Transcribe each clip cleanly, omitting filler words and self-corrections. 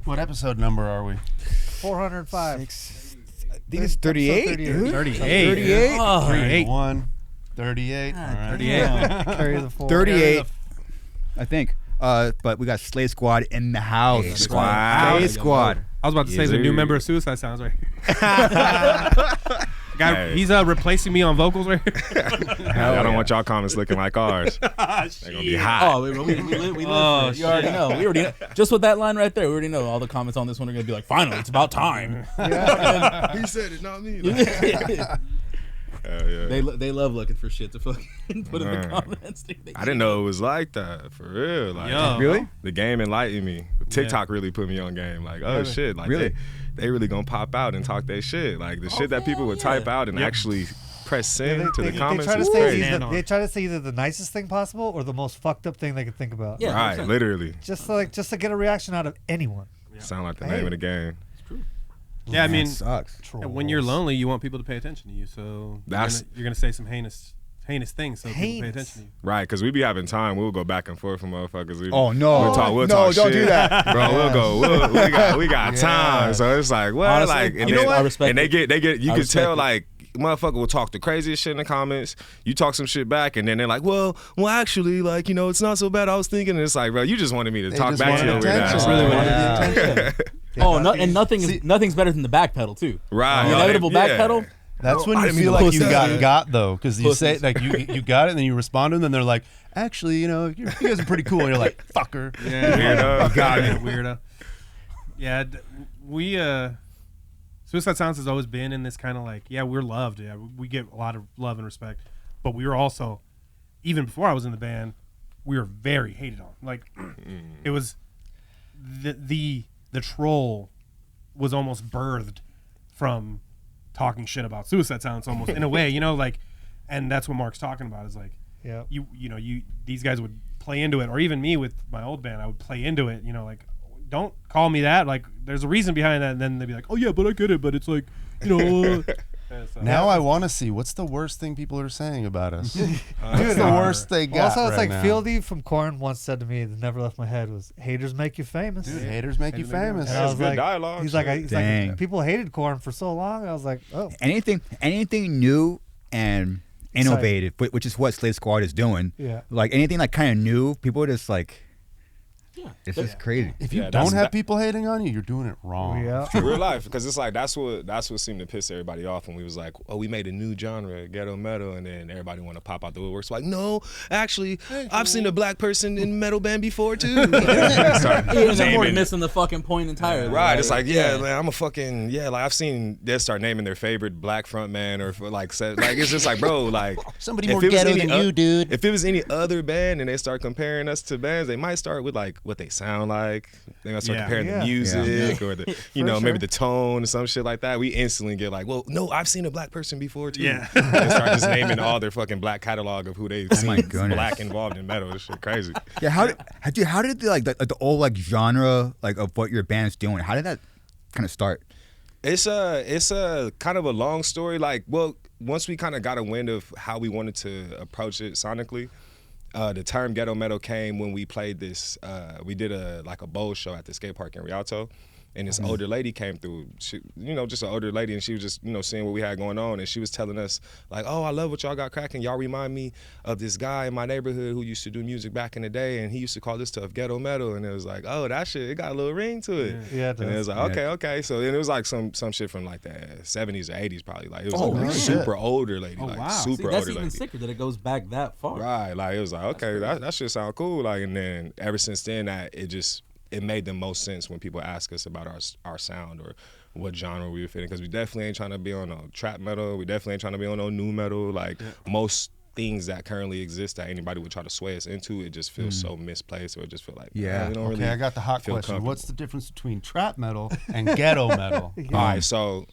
What episode number are we? 405. I think it's 38. 38. 31, 38. All right. 38. Carry the 4. 38. I think. But we got Slay Squad in the house. Slay Squad. I was about to say, he's a new member of Suicide Sounds, right? Guy, he's replacing me on vocals right here. I don't want y'all comments looking like ours. They're gonna be hot. Oh, we live for it. You already know. We already know. Just with that line right there, we already know all the comments on this one are gonna be like, "Finally, it's about time." He said it, not me. Yeah. They love looking for shit to fucking put in the comments. I didn't know it was like that, for real. Like, really? The game enlightened me. TikTok really put me on game. Like, oh shit, like really? They really gonna pop out and talk their shit. Like the shit that people would type out and actually press send to the comments. They try to say either the nicest thing possible or the most fucked up thing they could think about. Yeah, right, literally. Just to get a reaction out of anyone. Sound like the name of the game. Yeah, I mean, sucks. When you're lonely, you want people to pay attention to you. So you're gonna say some heinous things so people pay attention to you. Right, because we be having time. We'll go back and forth from motherfuckers. Oh no! We'll talk don't shit. do that, bro. We got time. So it's like, well, honestly, like, and you know what? I respect and they get. You can tell it. like. Motherfucker will talk the craziest shit in the comments. You talk some shit back, and then they're like, "Well, actually, like, it's not so bad." I was thinking, and it's like, bro, you just wanted me to talk back to you. Just really wanted the attention. And nothing's better than the back pedal too. Right, the inevitable back pedal. That's when you feel like you got though, because you say like you got it, and then you respond to them, and they're like, "Actually, you guys are pretty cool," and you're like, "Fucker, weirdo, got it, weirdo." Yeah, we Suicide Sounds has always been in this kind of like, we're loved. Yeah, we get a lot of love and respect. But we were also, even before I was in the band, we were very hated on. Like, it was the troll was almost birthed from talking shit about Suicide Sounds, almost in a way, like, and that's what Mark's talking about is like, these guys would play into it, or even me with my old band, I would play into it, like, don't call me that. Like, there's a reason behind that. And then they'd be like, oh, yeah, but I get it. But it's like, Now I want to see what's the worst thing people are saying about us. What's the worst they got? Also, it's right like now? Fieldy from Korn once said to me that never left my head was, haters make you famous. Dude, haters make you famous. And I was good like, dialogue. he's like, people hated Korn for so long. I was like, oh. Anything new and innovative, which is what Slay Squad is doing. Yeah. Like anything like kind of new, people are just like, it's just crazy. If you don't have people hating on you, you're doing it wrong. Yeah. Real life, because it's like that's what seemed to piss everybody off when we was like, oh, we made a new genre, ghetto metal, and then everybody want to pop out the woodworks like, no, actually, I've seen a black person in metal band before too. And they're missing the fucking point entirely. Right, it's like, man, I'm a fucking like I've seen they start naming their favorite black front man or like it's just like, bro, like somebody more ghetto than you, dude. If it was any other band and they start comparing us to bands, they might start with like what they sound like. They're gonna start comparing the music or the maybe the tone or some shit like that. We instantly get like, well, no, I've seen a black person before too. Yeah. And start just naming all their fucking black catalog of who they've seen black involved in metal. This shit crazy. Yeah, how did the old like genre like of what your band's doing? How did that kind of start? It's a kind of a long story. Like, well, once we kind of got a wind of how we wanted to approach it sonically, the term ghetto metal came when we played this. We did a bowl show at the skate park in Rialto, and this older lady came through. She, just an older lady, and she was just, seeing what we had going on, and she was telling us like, "Oh, I love what y'all got cracking. Y'all remind me of this guy in my neighborhood who used to do music back in the day, and he used to call this stuff ghetto metal." And it was like, "Oh, that shit, it got a little ring to it." Yeah, and it was like, okay. So then it was like some shit from like the 70s or 80s probably. Like it was a super older lady, super older lady. That's even sicker that it goes back that far. Right, like it was like, okay, that shit sound cool. Like, and then ever since then, it made the most sense when people ask us about our sound or what genre we were fitting, because we definitely ain't trying to be on no trap metal. We definitely ain't trying to be on no new metal. Like most things that currently exist that anybody would try to sway us into, it just feels so misplaced, or it just feel like, we don't really I got the hot question. What's the difference between trap metal and ghetto metal? All right, so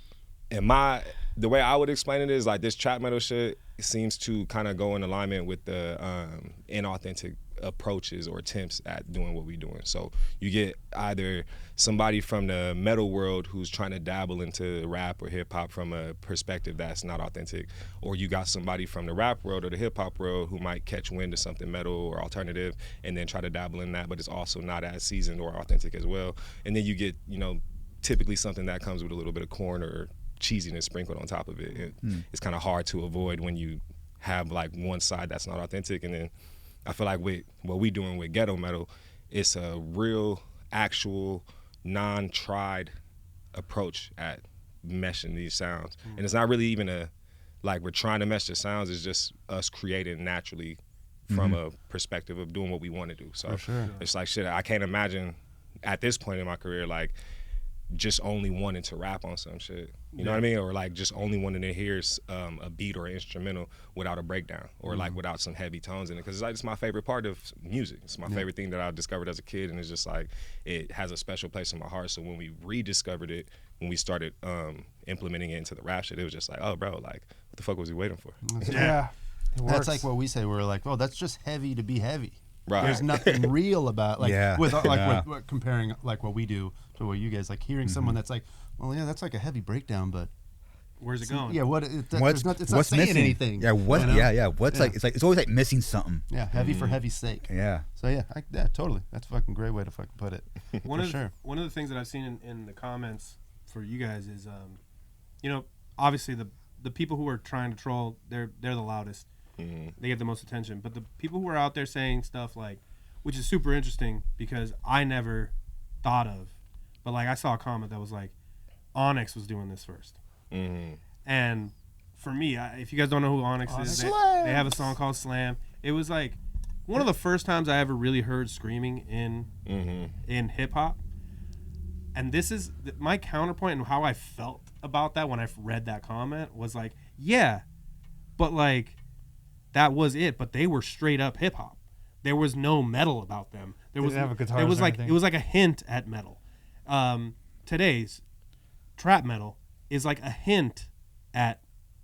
the way I would explain it is like this trap metal shit seems to kind of go in alignment with the inauthentic approaches or attempts at doing what we're doing. So you get either somebody from the metal world who's trying to dabble into rap or hip hop from a perspective that's not authentic, or you got somebody from the rap world or the hip hop world who might catch wind of something metal or alternative and then try to dabble in that, but it's also not as seasoned or authentic as well. And then you get, typically something that comes with a little bit of corn or cheesiness sprinkled on top of it. It's kind of hard to avoid when you have like one side that's not authentic. And then I feel like with what we doing with ghetto metal, it's a real, actual, non-tried approach at meshing these sounds. And it's not really even we're trying to mesh the sounds, it's just us creating naturally from a perspective of doing what we want to do. So it's like, shit, I can't imagine at this point in my career, like, just only wanting to rap on some shit, you know what I mean? Or like just only wanting to hear a beat or an instrumental without a breakdown or like without some heavy tones in it. Cause it's my favorite part of music. It's my favorite thing that I discovered as a kid, and it's just like, it has a special place in my heart. So when we rediscovered it, when we started implementing it into the rap shit, it was just like, oh bro, like what the fuck was he waiting for? Yeah. That's like what we say. We're like, oh, that's just heavy to be heavy. Right. There's nothing real about with comparing like what we do to what you guys like hearing someone that's like, well, yeah, that's like a heavy breakdown, but where's it going? Yeah, What's not saying missing? anything. Yeah, what? You know? Yeah. What's like? It's always like missing something. Yeah, heavy for heavy's sake. Yeah. So yeah, totally. That's a fucking great way to fucking put it. One of the things that I've seen in the comments for you guys is, obviously the people who are trying to troll, they're the loudest. They get the most attention. But the people who are out there saying stuff like, which is super interesting because I never thought of, but like I saw a comment that was like, Onyx was doing this first. And for me, if you guys don't know who Onyx is, they have a song called Slam. It was like one of the first times I ever really heard screaming in hip hop. And this is my counterpoint and how I felt about that when I read that comment was like, yeah, but like that was it. But they were straight up hip hop. There was no metal about them. There was it was like a hint at metal. Today's trap metal is like a hint at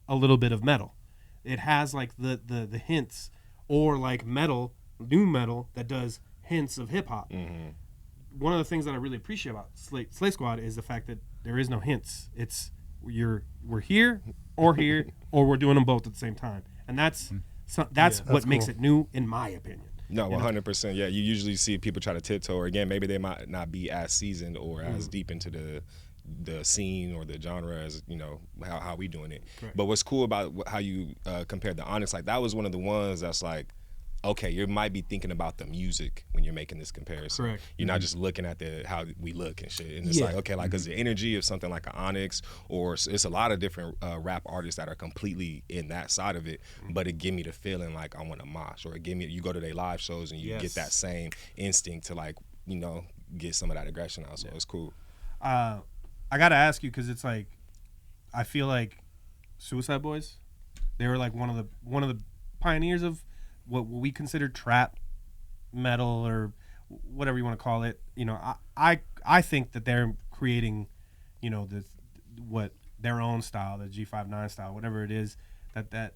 a little bit of metal. It has like the hints, or like new metal that does hints of hip hop. One of the things that I really appreciate about Slay Squad is the fact that there is no hints. It's we're here, or we're doing them both at the same time, and that's what makes it new, in my opinion. No, 100%. Yeah, you usually see people try to tiptoe, or again, maybe they might not be as seasoned or as deep into the scene or the genre as how we doing it. Correct. But what's cool about how you compared the Onyx, like that was one of the ones that's like, okay, you might be thinking about the music when you're making this comparison. Correct. You're not just looking at how we look and shit. And it's like, okay, like, because the energy of something like an Onyx, or it's a lot of different rap artists that are completely in that side of it, but it give me the feeling like I want to mosh, or it give me, you go to their live shows and you get that same instinct to like, get some of that aggression out. So it's cool. I got to ask you, because it's like, I feel like Suicide Boys, they were like one of the pioneers of what we consider trap metal, or whatever you want to call it. I think that they're creating, what their own style, the G59 style, whatever it is. That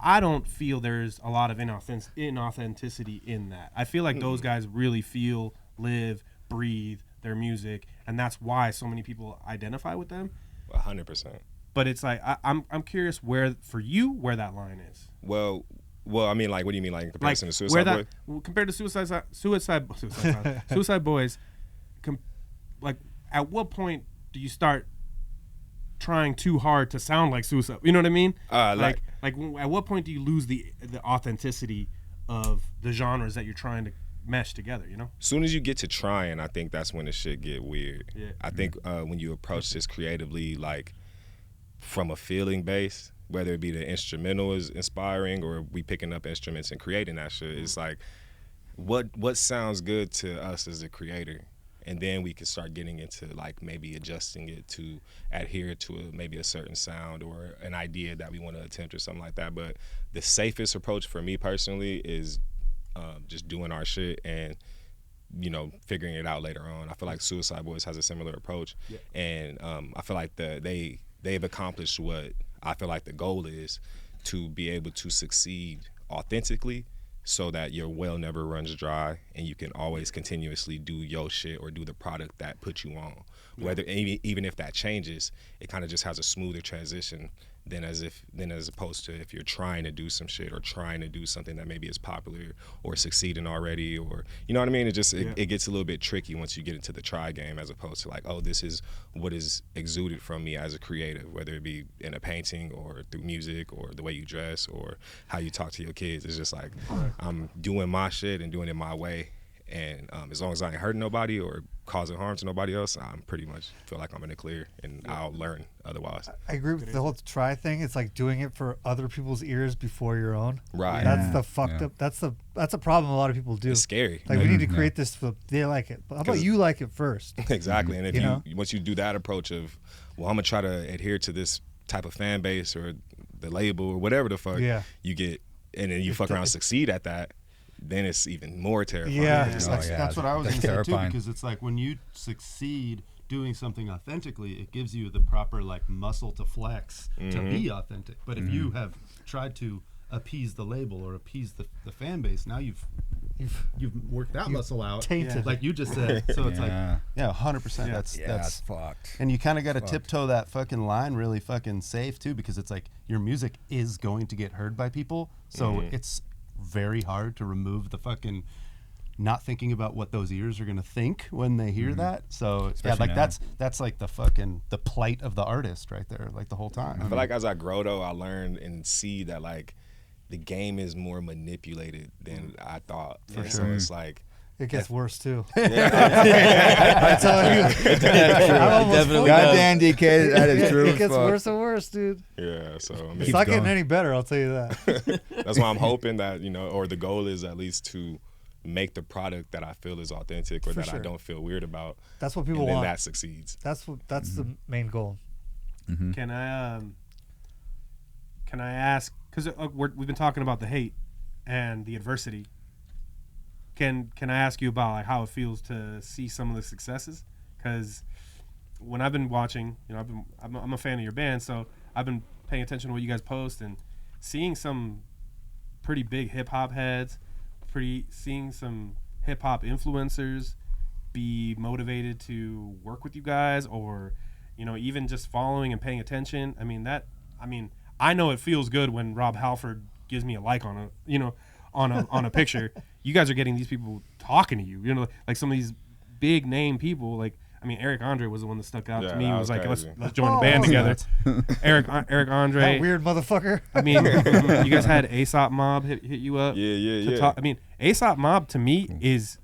I don't feel there's a lot of inauthenticity in that. I feel like those guys really feel, live, breathe their music, and that's why so many people identify with them. 100%. But it's like I'm curious where that line is. Well, I mean, like, what do you mean, like, in comparison to Suicide Boys? Compared to Suicide Boys, like, at what point do you start trying too hard to sound like Suicide? You know what I mean? Like, at what point do you lose the authenticity of the genres that you're trying to mesh together? As soon as you get to trying, I think that's when the shit get weird. Yeah. I think when you approach this creatively, like, from a feeling base, whether it be the instrumental is inspiring or we picking up instruments and creating that shit, it's like, what sounds good to us as a creator? And then we can start getting into like maybe adjusting it to adhere to maybe a certain sound or an idea that we want to attempt or something like that. But the safest approach for me personally is just doing our shit and figuring it out later on. I feel like Suicide Boys has a similar approach, and I feel like they've accomplished what I feel like the goal is, to be able to succeed authentically so that your well never runs dry and you can always continuously do your shit or do the product that put you on. Whether even if that changes, it kind of just has a smoother transition than as opposed to if you're trying to do some shit or trying to do something that maybe is popular or succeeding already, or you know what I mean. It just it gets a little bit tricky once you get into the try game, as opposed to like, oh, this is what is exuded from me as a creative, whether it be in a painting or through music or the way you dress or how you talk to your kids. It's just like I'm doing my shit and doing it my way. And as long as I ain't hurting nobody or causing harm to nobody else, I'm pretty much feel like I'm in the clear, and I'll learn otherwise. I agree with the whole try thing. It's like doing it for other people's ears before your own. Right. That's the fucked up. That's a problem a lot of people do. It's scary. Like we need to create this so they like it. But how about you like it first? Exactly. And if You know? once you do that approach of, well, I'm gonna try to adhere to this type of fan base or the label or whatever the fuck, you get, and then you fuck around and succeed at that, then it's even more terrifying. Yeah. That's what I was going to say too, terrifying. because it's like when you succeed doing something authentically, it gives you the proper like muscle to flex to be authentic. But if you have tried to appease the label or appease the fan base, now you've worked that muscle out, tainted. like you just said. So it's like, 100%. That's that's fucked. and you kind of got to tiptoe that fucking line really fucking safe too, because it's like your music is going to get heard by people, so it's very hard to remove the fucking not thinking about what those ears are gonna think when they hear that. So Especially like now. that's like the fucking the plight of the artist right there, like the whole time. I feel like as I grow though, I learn and see that like the game is more manipulated than I thought. So it's like It gets worse too. yeah. I'm telling you. I'm almost Definitely full. does. Goddamn, DK, that is true. It as gets fuck. worse and worse, dude. Yeah, so I mean, It's not getting going. any better, I'll tell you that. that's why I'm hoping that, or the goal is at least to make the product that I feel is authentic or For that I sure. don't feel weird about. That's what people And then want. that succeeds. That's the main goal. Can I ask? Because we've been talking about the hate and the adversity. Can I ask you about like how it feels to see some of the successes? Because when I've been watching, I'm a fan of your band, so I've been paying attention to what you guys post and seeing some pretty big hip hop heads, seeing some hip hop influencers be motivated to work with you guys, or even just following and paying attention. I know it feels good when Rob Halford gives me a like on a picture. You guys are getting these people talking to you, like some of these big name people. Eric Andre was the one that stuck out to me. that He was was like, crazy. let's join the band together. Eric Andre. That weird motherfucker. You guys had ASAP Mob hit you up. Yeah. ASAP Mob to me is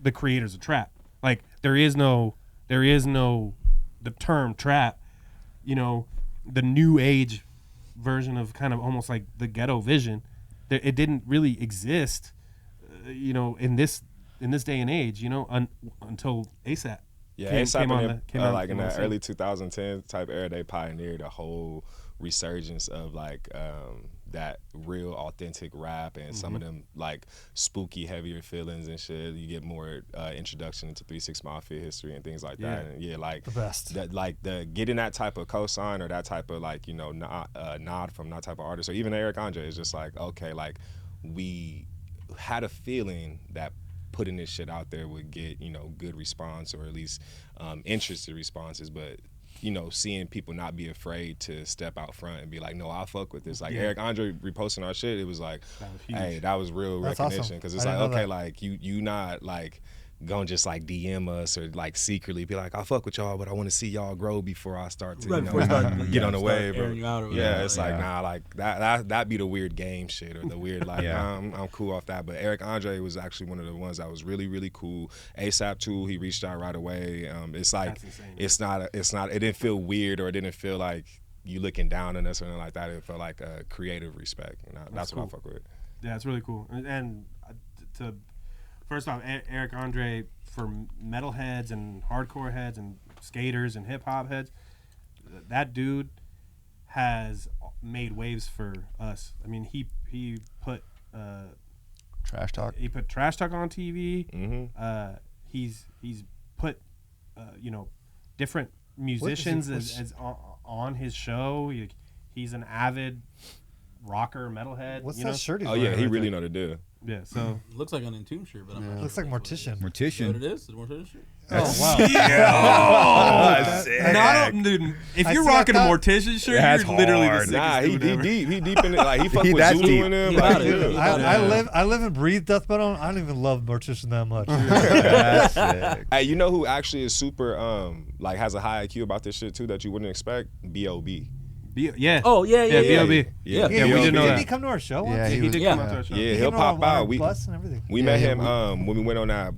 the creators of trap. Like there is no the term trap. The new age version of kind of almost like the ghetto vision. It didn't really exist, in this day and age, until ASAP. Yeah, came ASAP on in the the scene. early 2010 type era, they pioneered a whole resurgence of like that real authentic rap and some of them like spooky heavier feelings and shit. You get more introduction into 3 6 Mafia history and things like that. And like The best. that, like the getting that type of cosign or that type of like nod from that type of artist, or even Eric Andre is just like, okay, like we had a feeling that putting this shit out there would get good response, or at least interested responses, but seeing people not be afraid to step out front and be like, no, I'll fuck with this. Like Eric Andre reposting our shit, it was like, hey, that was real That's recognition. awesome. Because it's I like, didn't know okay, that. like you not like gonna just like DM us or like secretly be like, I'll fuck with y'all, but I want to see y'all grow before I start to get on the wave. airing you out or Yeah, whatever. it's like, nah, like that be the weird game shit or the weird like, Yeah. I'm cool off that. But Eric Andre was actually one of the ones that was really, really cool. ASAP too, he reached out right away. It's like, That's insane. it's not, it didn't feel weird, or it didn't feel like you looking down on us or anything like that. It felt like a creative respect. That's what I fuck with. Yeah, it's really cool. And to first off, Eric Andre, for metalheads and hardcore heads and skaters and hip hop heads, that dude has made waves for us. He put Trash talk. Trash Talk on TV. Mm-hmm. He's put different musicians as on his show. He's an avid rocker metalhead. What's you that know? shirt he's Oh yeah, wearing he right really there? know the deal. Yeah, so Looks like an Entomb shirt, but I'm not Looks sure like what it is. Mortician. Is that what Mortician. it is? Is it a Mortician shirt? Oh, wow. not, dude. If I you're see, I rocking a thought- Mortician shirt, That's you're literally the hard. sickest Nah, he dude ever. deep. He deep in it. Like he fuck He with that Zulu deep. in him. He Like, about it. yeah. I live and breathe death metal. I don't even love Mortician that much. That's sick. Hey, you know who actually is super like has a high IQ about this shit too that you wouldn't expect? B.O.B. Yeah. Oh yeah, Yeah, yeah. B.O.B. Yeah, we didn't know Didn't that. he come to our show once? Yeah, He did Yeah. come out to our show. Yeah, He he'll came on pop out. our bus and everything. We met Yeah, him when we went on that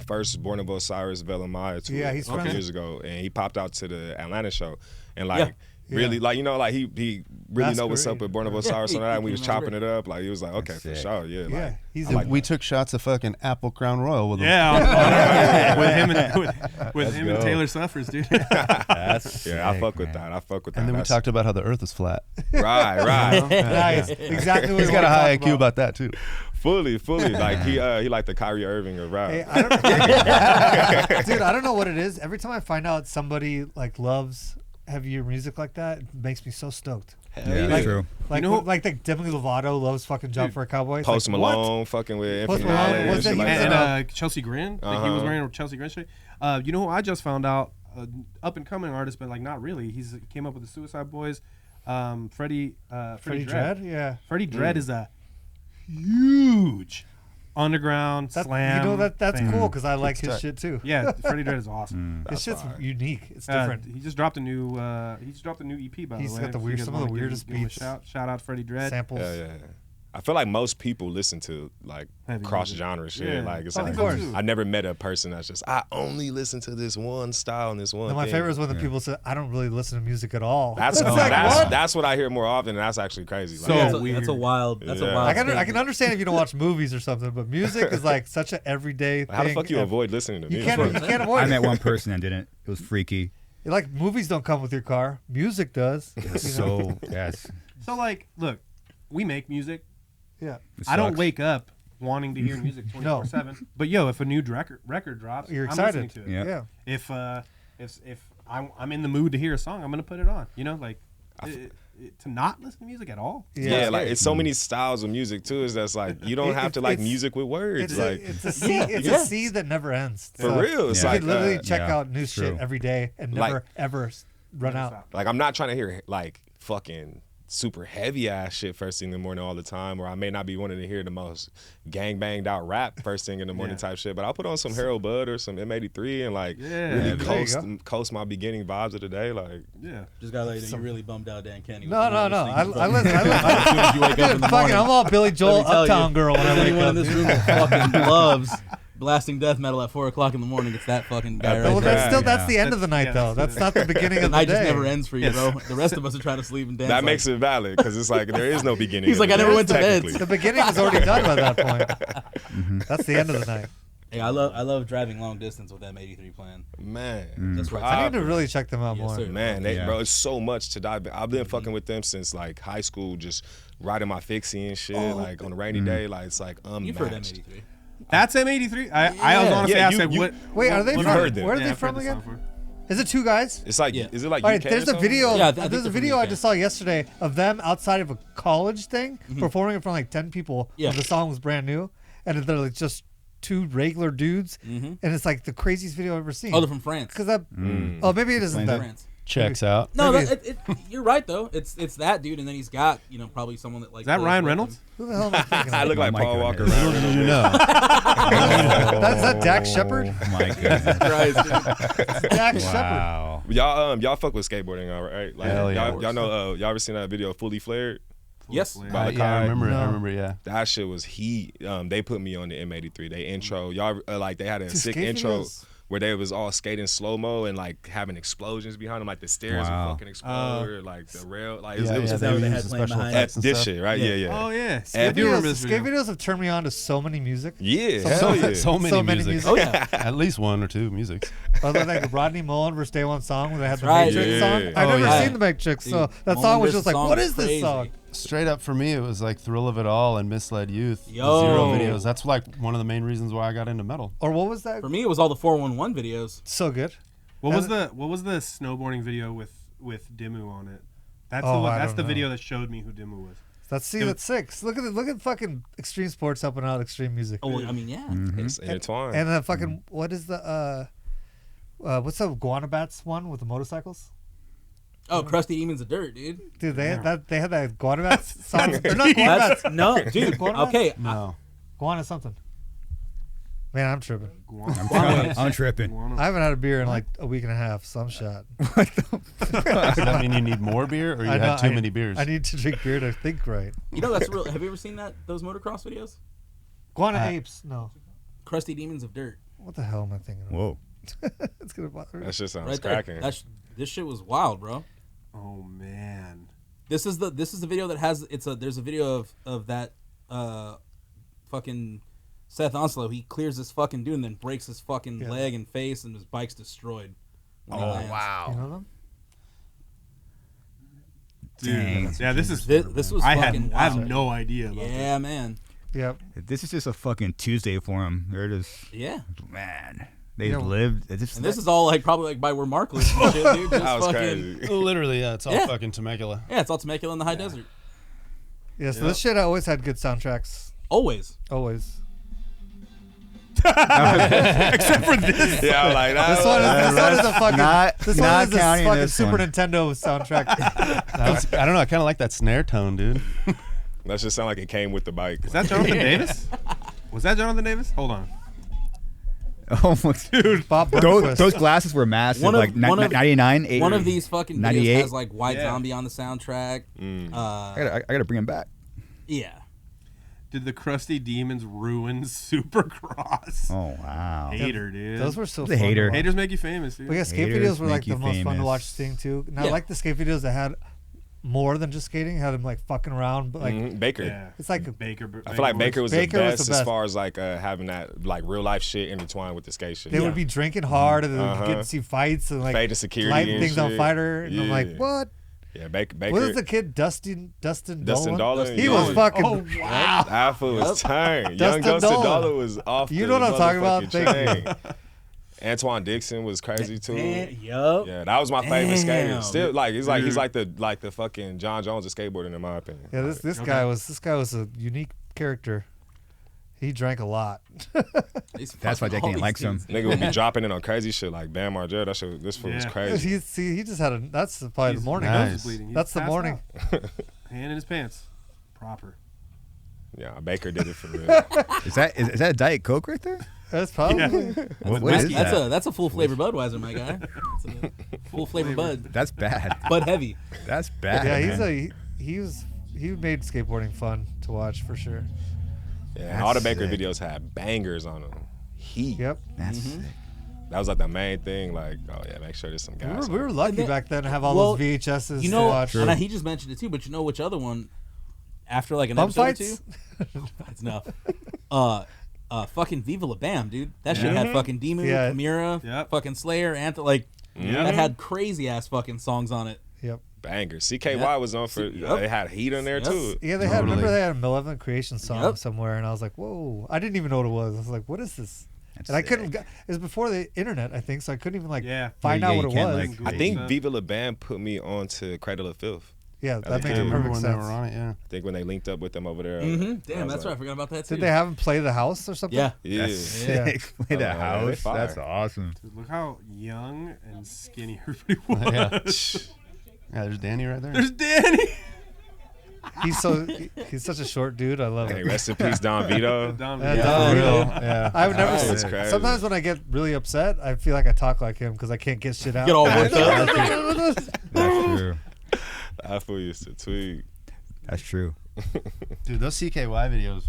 first Born of Osiris Velamaya tour Yeah, he's a couple friends. years ago, and he popped out to the Atlanta show, and like Yeah. really, Yeah. like you know, like he really That's know what's up great. with Born of Yeah, Osiris he- on that, and we he was came out chopping great. it up. Like he was like, okay, That's for sick. sure, yeah. Yeah, Like, he's I like we that. took shots of fucking Apple Crown Royal with him. Yeah, with him and go. Taylor Suffers, dude. That's Yeah, I sick, fuck with man. that. I fuck with that. And then we That's- talked about how the Earth is flat. right. nice. Exactly what He's we got a wanna high talk IQ about that too. fully. Like he like the Kyrie Irving of rap. Hey, I don't, dude, I don't know what it is. Every time I find out somebody like loves heavier music like that, it makes me so stoked. Yeah, Like- true. Like, know who- like Demi Lovato loves fucking Jump for a Cowboy. It's Post like, what? Malone fucking with Post Infinite Malone, Knowledge was and that shit he like was in that. and Chelsea Grin, like he was wearing a Chelsea Grin shirt. You know who I just found out? Up and coming artist, but like not really. He came up with the Suicide Boys. Freddie Dread? Yeah. Freddie Dread is a huge underground That, slam. you know that's fan. cool because I like his tight. shit too. Yeah, Freddie Dread is awesome. His shit's unique. It's different. He just dropped a new. He just dropped a new EP. By He's the way, got the If you weird- guys some of the wanna give weirdest him a beats. Shout out Freddie Dread. Samples. Yeah. I feel like most people listen to like Heavy cross music. genre shit. Yeah. Like it's Oh, like of course. I never met a person that's just I only listen to this one style and this one. And my thing. favorite is when the people say, "I don't really listen to music at all." That's It's like, what? that's what I hear more often, and that's actually crazy. Like, So That's a weird. wild. That's a Yeah. wild. I can statement. understand if you don't watch movies or something, but music is like such an everyday thing. how the fuck you and avoid listening to You music? can't avoid I it. met one person that didn't. It was freaky. Like movies don't come with your car. Music does. You know? So yes, So like, look, we make music. Yeah. it I don't sucks. wake up wanting to hear music 24/7. But yo, if a new record drops, You're I'm excited. listening to it. Yeah. Yeah. If I'm in the mood to hear a song, I'm gonna put it on. You know, like to not listen to music at all. Yeah, like it's so many styles of music too. Is that's like you don't have to like music with words. It's Like it's a sea. It's a sea that never ends. for So real, it's You like could literally check yeah, out new it's shit true. every day and Like- never ever run Never out. stop. like I'm not trying to hear like fucking super heavy ass shit first thing in the morning all the time, or I may not be wanting to hear the most gang banged out rap first thing in the morning type shit. But I'll put on some Harold Bud or some M83 and like Yeah. really There you go. coast my beginning vibes of the day. Like Yeah. Just gotta let you know you really bummed out Dan Kenny. No. I listen. As soon as you wake up in Dude, the fucking, morning. I'm all Billy Joel, Let me tell you, Uptown Girl when if I wake anyone up. in this dude. room that fucking loves blasting death metal at 4 o'clock in the morning, it's that fucking guy Well, right that's there. still that's the end of the night yeah, though. that's That's not the beginning of The the night day. just never ends for you, Yes. bro. The rest of us are trying to sleep and dance. that makes it valid because it's like there is no beginning. He's of like, the I never day, went to bed. technically. The beginning is already done by that point. That's the end of the night. Hey, I love driving long distance with M83 playing. Man, That's what I need to really check them out Yes, more. sir. Man, Yeah. bro, it's so much to dive in. I've been fucking with them since like high school, just riding my fixie and shit, like on a rainy day. Like it's like You've heard unmatched. M83. That's M83. I was honestly Yeah, I said you- what? Wait, are they You've from? heard them. Where are Yeah, they I've from heard the again? song Is it two guys? It's like, Yeah. is it like All UK right, there's or a something? video. Yeah, I think There's a they're from video I UK. just saw yesterday of them outside of a college thing performing in front of like 10 people. Yeah. And the song was brand new, and they're like just two regular dudes, and it's like the craziest video I've ever seen. Oh, they're from France. Because that. Oh, maybe it isn't that. France. Checks out. No, Maybe- you're right though. It's that dude, and then he's got probably someone that like. Is that plays Ryan with Reynolds? him. Who the hell am I thinking I of? look like my Paul Walker. goodness. Little did you know. That's that Dax Shepard? Oh my goodness! Dax Shepard. Wow. Y'all fuck with skateboarding, all right? Like, Hell yeah. y'all know. Y'all ever seen that video Fully Flared? Yes. By the Yeah, I car? remember. No. I remember. Yeah. That shit was heat. They put me on the M83. They intro y'all like they had a Dude, sick skate intro videos. where they was all skating slow mo and like having explosions behind them, like the stairs Wow. would fucking explode, like the rail, like Yeah, it was yeah, that they what they use had the playing special behind effects and this stuff. shit, right? Yeah. Oh yeah. And I do remember this Skate video. videos have turned me on to so many music. Yeah, So- hell yeah. So many So many music. music. Oh yeah. At least one or two musics. Other than like Rodney Mullen versus Day One song where they had the right. Matrix Yeah. song. I've Oh, never yeah. seen the Matrix, so Dude, that Mullen song was versus just like, song what is is this crazy. song? Straight up for me, it was like Thrill of It All and Misled Youth. The Yo. Zero videos. That's like one of the main reasons why I got into metal. Or what was that? For me, it was all the 411 videos. So good. What was the snowboarding video with Dimmu on it? That's Oh, the one, I that's don't the know. video that showed me who Dimmu was. That's six. Look at fucking Extreme Sports helping out Extreme Music. Oh, I mean, yeah. It's intertwined. And then fucking what is the what's the Guana Bats one with the motorcycles? Oh, Crusty Demons of Dirt, dude. Dude, they had that Guana Bats song. They're not Guana Bats. No, dude. Guana Bats? Okay. No. Guana something. Man, I'm tripping. I'm tripping. I haven't had a beer in like a week and a half, so I'm shot. What the Does that mean you need more beer, or you I know, had too many beers? I need to drink beer to think right. You know that's real. Have you ever seen those motocross videos? Guana Apes? No. Crusty Demons of Dirt. What the hell am I thinking of? Whoa. It's gonna bother me. That shit sounds Right there. cracking. This shit was wild, bro. Oh man. This is the video that has there's a video of that fucking Seth Onslow. He clears this fucking dude and then breaks his fucking leg and face, and his bike's destroyed. when he lands. You wow. know them? Dude. Dang. Yeah, this is. This was fucking I have wild. no idea about Yeah, man. Yep. This is just a fucking Tuesday for him. They're just, Yeah. man. They Yeah. lived. It just, And this is all like probably like by where Mark lives and shit, dude. Just That was fucking, crazy. Literally, yeah, it's all Yeah. fucking Temecula. yeah, it's all Temecula in the high desert. Yeah, so this shit always had good soundtracks. Always. Always. Except for this. Yeah, I'm like This one is a fucking. not- this not one is a counting fucking this Super one. Nintendo soundtrack. I don't know. I kind of like that snare tone, dude. that just sound like it came with the bike. Is that Jonathan Davis? Was that Jonathan Davis? Hold on. oh my dude. Bob Those, Burnquist. those glasses were massive. One of- like one of- 99, 80. One of these fucking videos 98. has like White Yeah. Zombie on the soundtrack. I gotta bring him back. Yeah. Did the Crusty Demons ruin Supercross? Oh wow. Hater, dude. Those were so The fun. hater. To watch. Haters make you famous, dude. But yeah, skate Haters videos were like make you the most fun to famous. watch thing too. And I Yeah. like the skate videos that had more than just skating, had them like fucking around, but like Baker. Yeah. it's like Baker. I feel like Baker was the Baker was best the as best. far as like having that like real life shit intertwined with the skate shit. they would be drinking hard and then get to see fights and like Fade to security lighting and things on shit. fire. And I'm like, Yeah. what? Yeah, Baker. What is the kid Dustin Dolan? Dolan? He Yeah. was fucking. Oh wow. That fool was turned. Dustin Young Dustin Dolan. Dollar was off. You the know what I'm talking about? motherfucking Thank chain. Antoine Dixon was crazy too. Yup. Yeah, that was my favorite skater. Damn. Still, he's like the fucking John Jones of skateboarding in my opinion. Yeah, this guy was a unique character. He drank a lot. That's why Jackie likes him. Nigga would be dropping it on crazy shit like Bam Margera. That shit, this fool was Yeah. crazy. He just had a. That's probably the morning. nice. Nose bleeding. He's That's the passed morning. out. Hand in his pants. Proper. Yeah, Baker did it for real. Is that a Diet Coke right there? That's probably. What is That's that? that's a full flavor Budweiser, my guy. It's a full flavor Bud. That's bad. Bud heavy. That's bad. Yeah, man. he made skateboarding fun to watch for sure. Yeah, and all the Baker sick. videos had bangers on them. Heat. Yep. That's sick. That was like the main thing. Like, oh yeah, make sure there's some We guys. were lucky then- back then to have all well, those VHSs You to know, watch. and he just mentioned it too, but you know which other one? After like an Bum episode fights? or two? It's no. Fucking Viva La Bam, dude. That shit had fucking Demu, Yeah. Chimera, Yep. fucking Slayer, like that had crazy ass fucking songs on it. Yep. Bangers. CKY Yep. was on for. Yep. They had heat on there Yes. too. Yeah, they had. Totally. Remember they had a Malevolent Creation song Yep. somewhere, and I was like, "Whoa!" I didn't even know what it was. I was like, "What is this?" That's And I couldn't. sick. It was before the internet, I think, so I couldn't even like Yeah. find Yeah, out you what it can't, was. like, I think stuff. Viva La Bam put me on to Cradle of Filth. Yeah, that I makes remember perfect when sense. they were on it, yeah. I think when they linked up with them over there. Mm-hmm. I Damn, was that's right. I like, forgot about that too. Did they have him play the house or something? Yeah. Yeah. That's sick. Play the Oh, yeah, they house. fire. That's awesome. Dude, look how young and skinny everybody was. Yeah. Yeah, there's Danny right there. There's Danny. He's such a short dude. I love Hey, it. rest in peace, Don Vito. Don Yeah, Vito. Don Vito. Yeah. I've never. That's crazy. Sometimes when I get really upset, I feel like I talk like him because I can't get shit out. Get all worked up. That's true. I fool used to tweet. That's true. Dude, those CKY videos,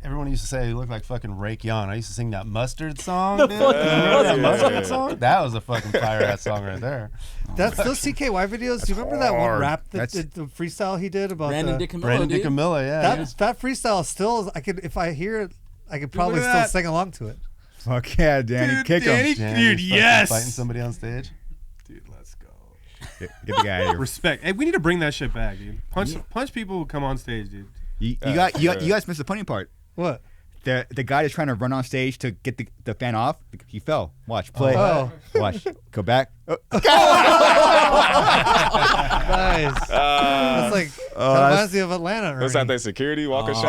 everyone used to say they look like fucking Rake Yon. I used to sing that Mustard song. The Dude. fucking Remember that Mustard. Mustard song? That was a fucking fire ass song right there. That's those CKY videos. Do you remember that one hard. rap that That's- the freestyle he did about Brandon the, DiCamillo, Brandon dude. DiCamillo, yeah. that freestyle still I could if I hear it I could probably at still that. sing along to it. Fuck yeah, Danny. Dude, Kick Danny- him. Danny's Dude, fucking yes. Fighting somebody on stage. Dude, let's go. Get the guy out of here. Respect. Hey, we need to bring that shit back, dude. Punch people who come on stage, dude. You guys missed the funny part. What? The guy is trying to run on stage to get the fan off. He fell. Watch. Play. Oh. Watch. Go back. Nice. That's like that reminds me of Atlanta. What's Ernie. that? Their security walking shot.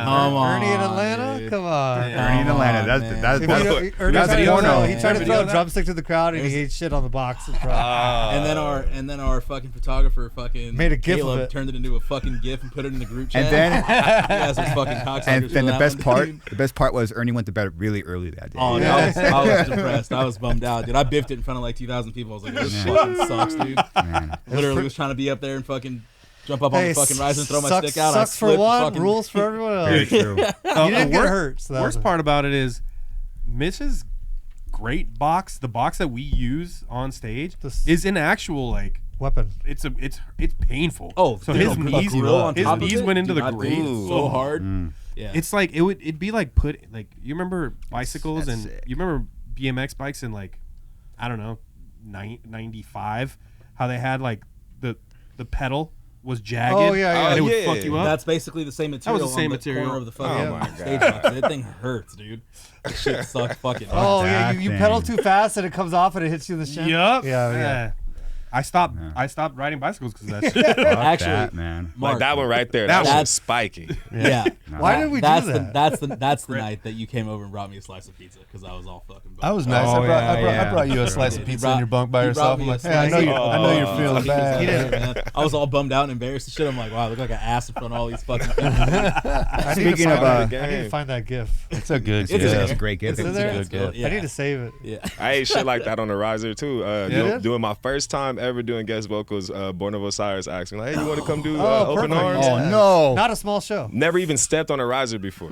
Come on, Ernie in Atlanta? dude. Come on. Ernie in Atlanta. That's man. that's If that's, you know, Ernie that's tried to porno. throw- he tried to Video throw a of that? drumstick to the crowd and he ate shit on the box in front. And then our fucking photographer Made a gif of Caleb it. turned it into a fucking gif and put it in the group chat. And then you guys was fucking cocksuckers. and for then that the best part was Ernie went to bed really early that day. Oh, no, I was depressed. I was bummed out, dude. I biffed it in front of like 2,000 people. I was like, this fucking sucks, dude. Man. Literally was trying to be up there and fucking jump up on the fucking rise and throw my sucks, stick out. Sucks I for slipped one, fucking, rules for everyone Very else. true. You didn't get hurt. So that Worst was part about it is Mitch's great box, the box that we use on stage, This- is an actual like weapon. it's painful. Oh, so dude, his a knees grill on his top of knees it? went into Dude, the I grate breathed so hard. Yeah. It's like it'd be like you remember bicycles That's and sick. you remember BMX bikes in like I don't know 95 how they had like the pedal was jagged. Oh, yeah, yeah. and it would Yeah. fuck you up. That's basically the same material. the same on the material. corner of the fucking Oh my stage God. box. That thing hurts, dude. That shit sucks fucking. Oh, yeah. that You thing. pedal too fast and it comes off and it hits you in the shin. Yup. Yeah. I stopped riding bicycles because of that shit. Fuck Actually, that, man. Mark, Like that one right there. That That's- was spiky. Yeah. Why did we that's do that? That's the night that you came over and brought me a slice of pizza because I was all fucking. I was nice. Oh, I yeah. brought you a slice He of pizza brought- in your bunk by he yourself. brought I'm me a like, hey, I know slice. you. I know you're feeling He was bad. like, man. I was all bummed out and embarrassed and shit. I'm like, wow, I look like an ass in front of all these fucking people. I need, to Speaking find of, that, game. I need to find that GIF. It's a good. It's gift. in That's there. a great gift. It's in It's there? a good gift. Yeah. I need to save it. Yeah. I ate shit like that on the riser too. did? Doing my first time ever doing guest vocals. Born of Osiris asked me like, "Hey, you want to come do Oh, open perfect. arms?" Oh no. Not a small show. Never even stepped on a riser before.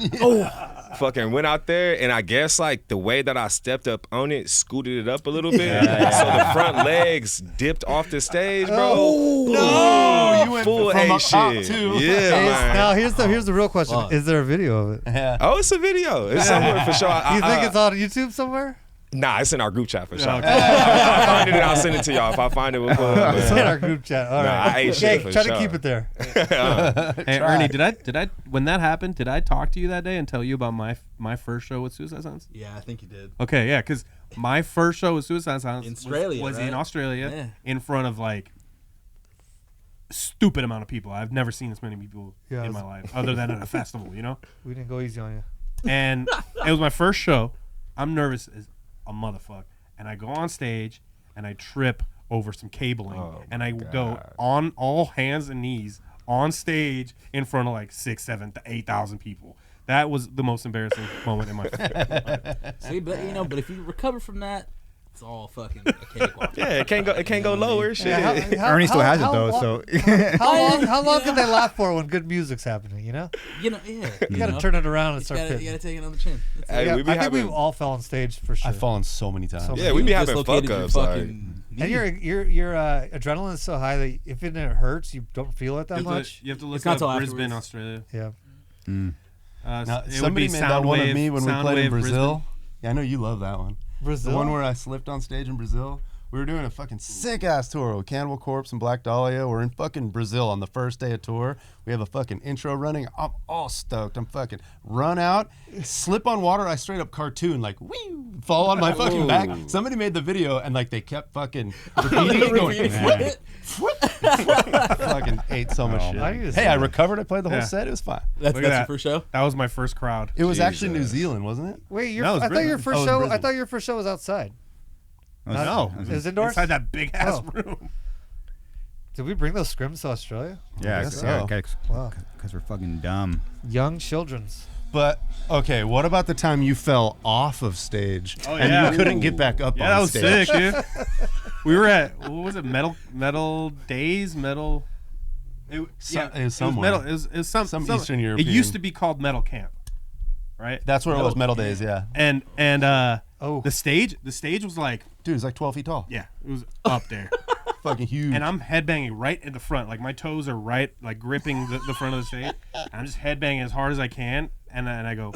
Fucking went out there, and I guess like the way that I stepped up on it, scooted it up a little bit, so the front legs dipped off the stage, bro. No, you went Full from A up top shit. too. Yeah, man. Now here's the real question: Fuck. is there a video of it? Yeah. Oh, it's a video. It's somewhere for sure. You think it's on YouTube somewhere? Nah, it's in our group chat for sure. okay. If I find it, and I'll send it to y'all. If I find it, we'll put it. It's in our group chat. All Nah, right. I ate shit for try to sure. keep it there. Hey Ernie, did I when that happened? Did I talk to you that day and tell you about my first show with Suicide Silence? Yeah, I think you did. Okay, yeah, because my first show with Suicide Silence In Australia, was right? in Australia Yeah. in front of like stupid amount of people. I've never seen this many people Yeah, in my life, other than at a festival, you know. We didn't go easy on you. And it was my first show. I'm nervous as a motherfucker, and I go on stage and I trip over some cabling, and I go on all hands and knees on stage in front of like 6, 7, 8,000 people. That was the most embarrassing moment in my life. See, but but if you recover from that, it's all fucking a cakewalk. Yeah, it can't go lower. Shit. Ernie still has it though, so How long can they laugh for when good music's happening? You know, Yeah. you got to turn it around and You start gotta pitching. take it on the chin. That's Hey, it. Yeah, we be I think having- we've all fell on stage for sure. I've fallen so many times. So Yeah, we be You having dislocated fuck your ups. Like, fucking knee. And your adrenaline is so high that if it hurts, you don't feel it that much. You have to look It's not up till Brisbane, afterwards. Australia. Yeah. Now, It would somebody be made that one of me when we played in Soundwave, Brazil. Yeah, I know you love that one. Brazil. The one where I slipped on stage in Brazil. We were doing a fucking sick ass tour with Cannibal Corpse and Black Dahlia. We're in fucking Brazil on the first day of tour. We have a fucking intro running. I'm all stoked. I'm fucking run out, slip on water. I straight up cartoon like wee fall on my fucking back. Somebody made the video and like they kept fucking repeating it, going fucking ate so much I need to shit. see Hey, I that. recovered. I played the whole Yeah. set. It was fine. That's Look your at that. first show. That was my first crowd. It was actually New Jesus. Zealand, wasn't it? Wait, No, it was I thought your Brisbane. first Oh, it was show. I Brisbane. thought your first show was outside. No, It was indoors. inside that big ass Oh. room. Did we bring those scrims to Australia? yeah, guess yeah, so. Wow. because we're fucking dumb. Young children's. But okay, what about the time you fell off of stage Oh, and yeah. you couldn't get back up Yeah, on that was stage? sick, dude. We were at what was it? Metal Days, Metal. It was somewhere. metal. It was some Eastern It European. used to be called Metal Camp, right? That's where it was. Metal Days, yeah. And Oh. the stage was like, Dude, it's like 12 feet tall. yeah, it was up there. Fucking huge. And I'm headbanging right in the front, like my toes are right, like gripping the front of the stage. And I'm just headbanging as hard as I can, and I go,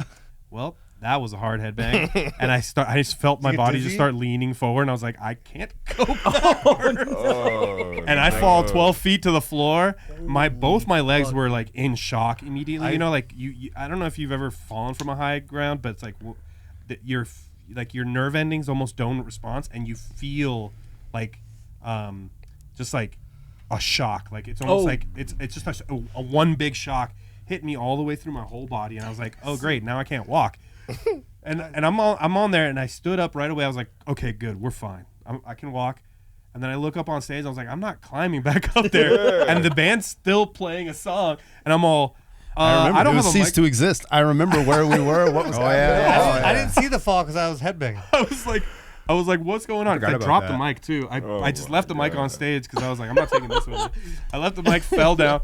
well, that was a hard headbang. And I just felt my get body dizzy? just start leaning forward, and I was like, I can't go forward. And I fall 12 feet to the floor. Both my legs were like in shock immediately. You know, like you I don't know if you've ever fallen from a high ground, but it's like your nerve endings almost don't respond, and you feel like just like a shock. Like it's almost like it's just a one big shock hit me all the way through my whole body, and I was like, oh great, now I can't walk. and I'm on there, and I stood up right away. I was like, okay, good, we're fine. I can walk. And then I look up on stage. I was like, I'm not climbing back up there. And the band's still playing a song, and I'm all. I remember I don't it have was a Cease mic. to Exist. I remember where we were, what was happening. I didn't see the fall because I was headbanging. I was like, what's going on? 'Cause I about dropped that. the mic too. I just left the mic on stage because I was like, I'm not taking this with me. I left the mic, fell down,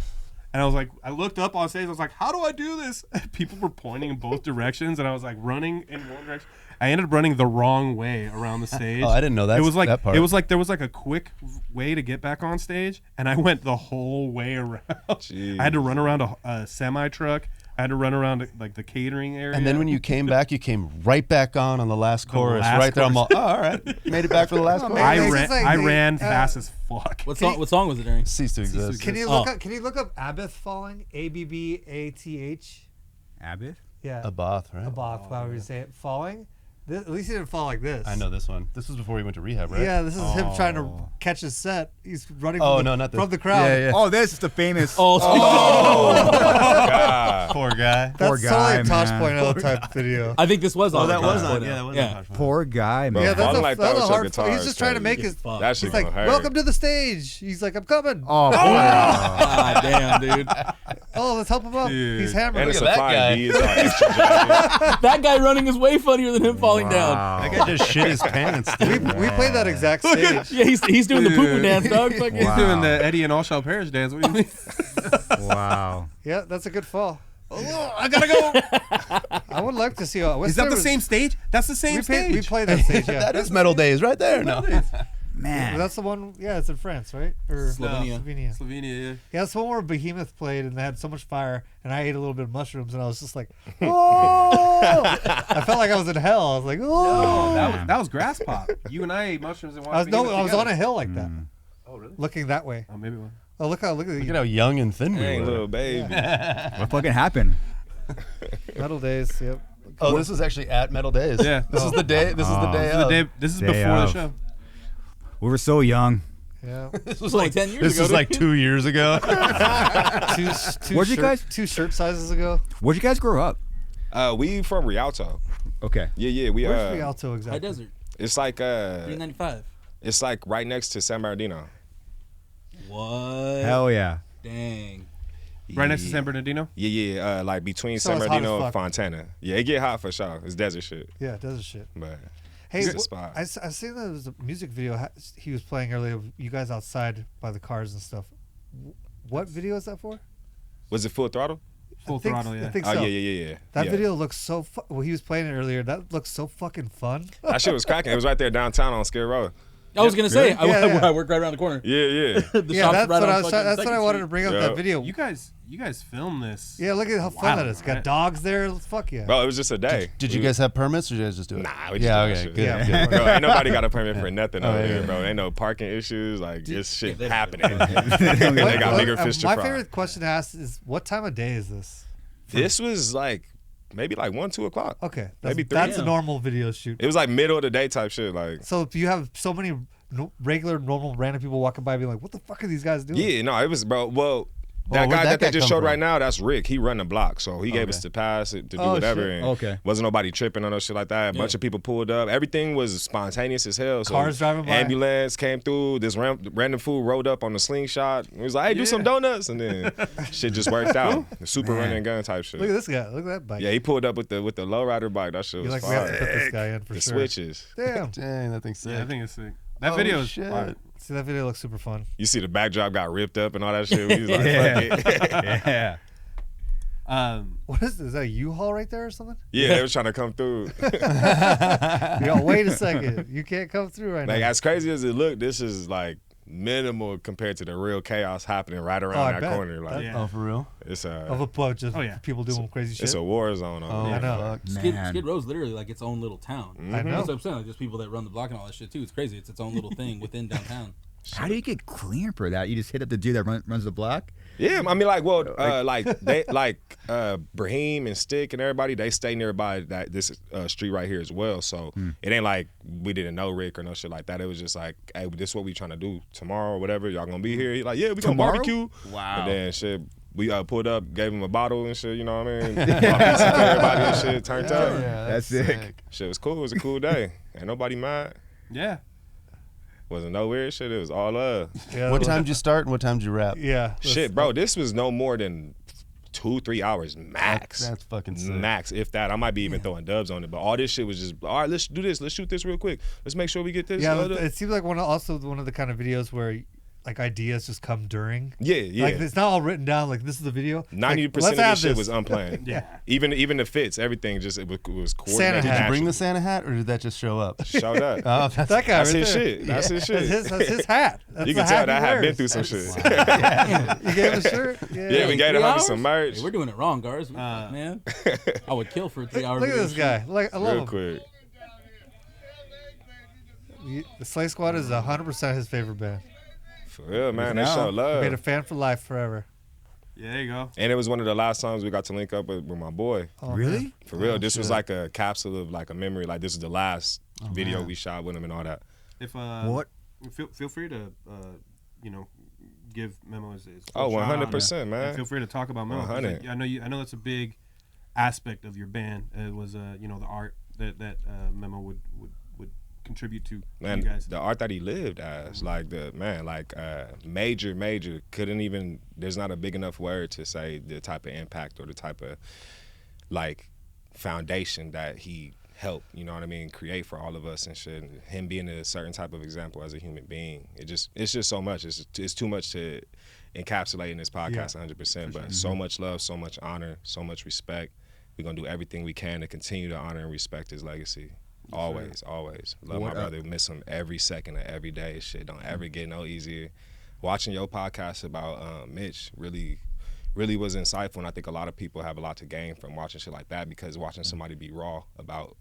and I was like, I looked up on stage. I was like, how do I do this? People were pointing in both directions, and I was like running in one direction. I ended up running the wrong way around the stage. Oh, I didn't know that. It was like that part. it was like there was like a quick way to get back on stage, and I went the whole way around. Jeez. I had to run around a semi truck. I had to run around like the catering area. And then when you came back, you came right back on the last chorus. last Right there, I'm chorus. all, all right. Made it back for the last chorus. man. I It's ran, just like I the, ran fast as fuck. What song was it during? Cease to Exist. Can you look up Abath falling? ABBATH. Abbott? Yeah. Abath, right? Abath, however you say it. Falling. At least he didn't fall like this. I know this one. This was before he went to rehab, right? Yeah, this is him trying to catch his set. He's running Oh, from, no, not this. from the crowd. Yeah, yeah. Oh, this is the famous. Oh, God. Poor guy. That's Poor totally guy, a Tosh man. Point Out type video. I think this was on. That was on. Tosh Yeah, that was yeah. on. Poor guy, man. Yeah, that's Falling a, like that that's a with your hard. guitar He's is just trying to make crazy. his. Fuck. That He's shit like, gonna hurt. welcome to the stage. He's like, I'm coming. Oh, God damn, dude. Oh, let's help him up. Dude. He's hammered. And it's Look a at that guy. fine D. It's like extra jacket. That guy running is way funnier than him falling down. That guy just shit his pants. we Dude. played that exact stage. Yeah, he's doing the poo poo Dude. dance, dog. Fucking- He's Wow. doing the Eddie and All Shall Perish dance. What do you mean? Wow. Yeah, that's a good fall. I gotta go. I would like to see. Is that the same stage? That's the same We stage. played that stage. Yeah, That is Metal Days right there. No. Man. that's the one. Yeah, it's in France, right? Or Slovenia. Slovenia. Slovenia, yeah. Yeah, it's the one where Behemoth played, and they had so much fire, and I ate a little bit of mushrooms, and I was just like, oh! I felt like I was in hell. I was like, oh! That was grass pop. You and I ate mushrooms and watched. I was on a hill like that, Oh really? looking that way. Oh maybe one. Oh, look at Look at you. how young and thin we Dang, were. little baby. What fucking happened? Metal Days. Yep. Oh, this is actually at Metal Days. Yeah. This is the day. This is the day This is, of. this is Day before of. the show. We were so young. Yeah. This was like 10 years This ago, was like dude. 2 years ago. Where'd you guys- two shirt sizes ago? Where'd you guys grow up? We from Rialto. Okay. Yeah. We Where's Rialto High exactly? Desert. It's like 395. it's like right next to San Bernardino. What? Hell yeah. Dang. Right next to San Bernardino. Yeah. Like between So San it's hot as Bernardino and fuck. Fontana. Yeah, it get hot for sure. It's desert shit, Yeah, it does shit. but Hey, it's a spot. I seen there was a music video he was playing earlier. Of you guys outside by the cars and stuff. What video is that for? Was it Full Throttle? Full I think, Throttle, I yeah. think Oh so. yeah. That Yeah. video looks so. Well, he was playing it earlier. That looks so fucking fun. That shit was cracking. It was right there downtown on Skid Row. I was gonna say, Yeah, yeah. I work right around the corner. Yeah. The Yeah, shop's that's right what on I was. fucking That's what I Second wanted Street. to bring up. Yeah. That video. You guys filmed this. Yeah, look at how fun Wow. that is. Got dogs there. Fuck yeah. Bro, it was just a day. Did you guys have permits or did you guys just do it? Nah, we just Yeah, do that okay, shit. good. Yeah. good. Bro, ain't nobody got a permit for nothing over yeah, here, yeah. bro. Ain't no parking issues. Like, this shit they- happening. What- They got bigger fish to my fry. favorite question to ask is, what time of day is this? This was like maybe like 1, 2 o'clock. Okay, Maybe 3. that's a Yeah. normal video shoot. It was like middle of the day type shit. Like, So if you have so many regular, normal, random people walking by, being like, "What the fuck are these guys doing?" yeah, no, it was, bro. Well, that where'd guy that that they guy just come showed from? right now, that's Rick. He run the block, so he gave us Okay. the pass to do Oh, whatever. shit. And Okay. wasn't nobody tripping on no shit like that. A bunch of people pulled up. Everything was spontaneous as hell. So Cars driving by. Ambulance came through. This random fool rolled up on the slingshot. He was like, "Hey, do some donuts," and then shit just worked out. The super running gun type shit. Look at this guy. Look at that bike. Yeah, he pulled up with the lowrider bike. That shit You're was like, we have to fire. put this guy in for The sure. switches. Damn. Dang, that thing's sick. Yeah, I think it's sick. That Oh, video is shit. fire. See, that video looks super fun. You see the backdrop got ripped up and all that shit. We was like, Yeah. fuck it. Yeah. What is this? Is that a U-Haul right there or something? Yeah, they was trying to come through. Yo, wait a second. You can't come through right Like, now. as crazy as it looked, this is like minimal compared to the real chaos happening right I around that bet. corner. Like, Yeah. Oh, for real? it's Of a a bunch of Oh, yeah. people doing crazy shit. it's a war zone. Oh, On I know. fuck. Skid Row's literally like its own little town. I know. That's what I'm saying. Like, there's people that run the block and all that shit too. It's crazy. It's its own little thing within downtown. How do you get clean for that? You just hit up the dude that runs the block? Yeah, I mean, like, well, Brahim and Stick and everybody, they stay nearby this street right here as well. So it ain't like we didn't know Rick or no shit like that. It was just like, hey, this is what we trying to do tomorrow or whatever. Y'all gonna be here? He like, yeah, we gonna barbecue. Wow. And then shit, we pulled up, gave him a bottle and shit. You know what I mean? Bought pizza for everybody and shit. Turned up. Yeah, That's sick. Shit was cool. It was a cool day. Ain't nobody mad. Yeah. Wasn't no weird shit. It was all love. Yeah, What time did you start and what time did you wrap? Yeah. Shit, bro, this was no more than 2-3 hours max. That's fucking sick. Max, if that. I might be even throwing dubs on it, but all this shit was just, all right, let's do this. Let's shoot this real quick. Let's make sure we get this. Yeah, it seems like one of the kind of videos where like ideas just come during. Yeah. Like it's not all written down. Like this is the video. 90% like, of this shit was unplanned. Yeah. Even the fits, everything just it was coordinated. Santa hat. Did you bring the naturally. Santa hat or did that just show up? Showed up. Oh, that's That guy That's right his there. shit. That's his shit. That's his hat. That's You the can tell that he hat been wears. through some shit. You gave him a shirt? Yeah, we gave the homie some merch. Hey, we're doing it wrong, Garza. Man, I would kill for 3 hours. Look at of this guy. Like I love Real him. quick. The Slay Squad is 100% his favorite band. For real, man. They now. show Made a love. fan for life forever. Yeah, there you go. And it was one of the last times we got to link up with my boy. Oh, Really? man. For real, Oh, this was shit. like a capsule of like a memory. Like this is the last video man. we shot with him and all that. If What? feel free to give Memo his Oh, full shout out. 100%, And man. feel free to talk about Memo. 'cause 100. I know that's a big aspect of your band. It was the art that Memo would contribute to Man, you guys. the art that he lived as, like major couldn't even. There's not a big enough word to say the type of impact or the type of like foundation that he helped. You know what I mean? Create for all of us and shit. And him being a certain type of example as a human being. It's just so much. It's too much to encapsulate in this podcast. 100%. But so much love, so much honor, so much respect. We're gonna do everything we can to continue to honor and respect his legacy. Always. Love my brother. Miss him every second of every day. Shit don't ever get no easier. Watching your podcast about Mitch really was insightful, and I think a lot of people have a lot to gain from watching shit like that, because watching somebody be raw about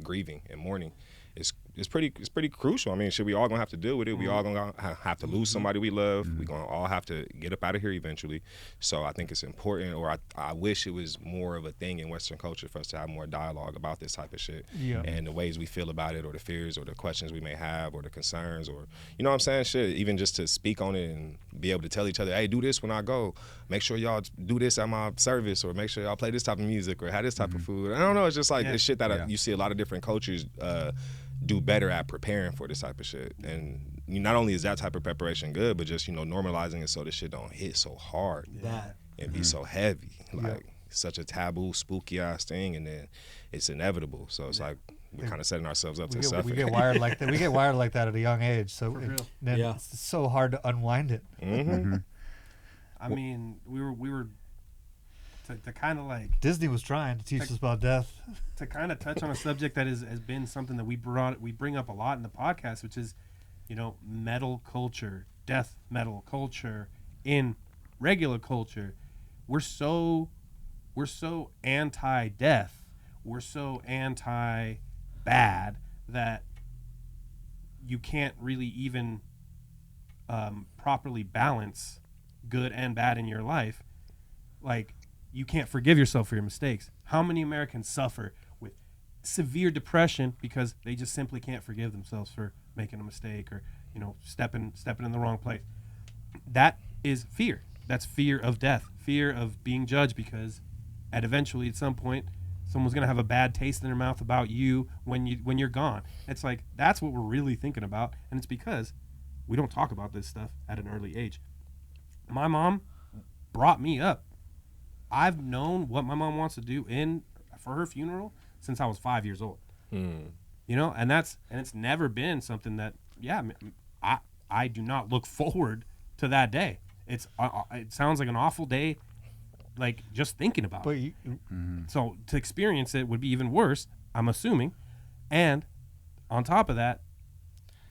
grieving and mourning is pretty crucial. I mean, shit, we all gonna have to deal with it. We all gonna have to lose somebody we love. We gonna all have to get up out of here eventually. So I think it's important, or I wish it was more of a thing in Western culture for us to have more dialogue about this type of shit, Yeah. and the ways we feel about it, or the fears, or the questions we may have, or the concerns, or you know what I'm saying, shit. Even just to speak on it and be able to tell each other, hey, do this when I go. Make sure y'all do this at my service, or make sure y'all play this type of music, or have this type of food. I don't know. It's just like it's shit that you see a lot of different cultures do better at preparing for this type of shit. And not only is that type of preparation good, but just, normalizing it so this shit don't hit so hard and be so heavy. Like such a taboo, spooky ass thing, and then it's inevitable. So it's like we're kind of setting ourselves up to suffer. We get wired like that. We get wired like that at a young age. So then Yeah. it's so hard to unwind it. I mean, we were to kind of like Disney was trying to teach us about death. to kind of touch on a subject that has been something that we bring up a lot in the podcast, which is, metal culture, death metal culture in regular culture. We're so anti-death, we're so anti-bad that you can't really even properly balance good and bad in your life. Like, you can't forgive yourself for your mistakes. How many Americans suffer with severe depression because they just simply can't forgive themselves for making a mistake, or stepping in the wrong place? That is fear. That's fear of death, fear of being judged, because at some point someone's gonna have a bad taste in their mouth about you when you're gone. It's like, that's what we're really thinking about, and it's because we don't talk about this stuff at an early age. My mom brought me up. I've known what my mom wants to do for her funeral since I was 5 years old. And it's never been something that I do not look forward to that day. It sounds like an awful day, like just thinking about But it. So to experience it would be even worse, I'm assuming. And on top of that,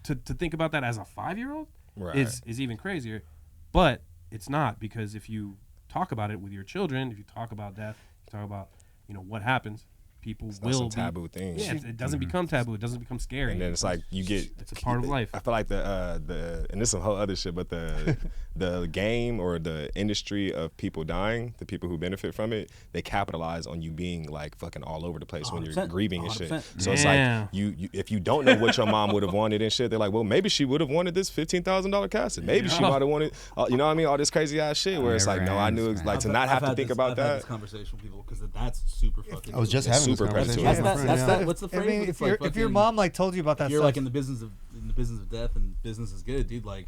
to think about that as a 5-year-old is even crazier. But it's not, because if you talk about it with your children, if you talk about death, you talk about what happens, people It's will not some taboo thing. Yeah, it doesn't become taboo. It doesn't become scary. And then it's like you get. It's a part of life. I feel like the and this is some whole other shit, but the game or the industry of people dying, the people who benefit from it, they capitalize on you being like fucking all over the place when you're grieving and shit. 100%. So it's like you if you don't know what your mom would have wanted and shit, they're like, well, maybe she would have wanted this $15,000 casket. Maybe she might have wanted, you know what I mean, all this crazy ass shit. Where it's like, no, I knew like to not have to think about I've had that. this conversation with people because that's super fucking. I was just It's having this super conversation. predatory. with my That's friend, that. What's the I phrase? mean, It's if your fucking- mom like told you about that if you're stuff, like in the business of death and business is good, dude. Like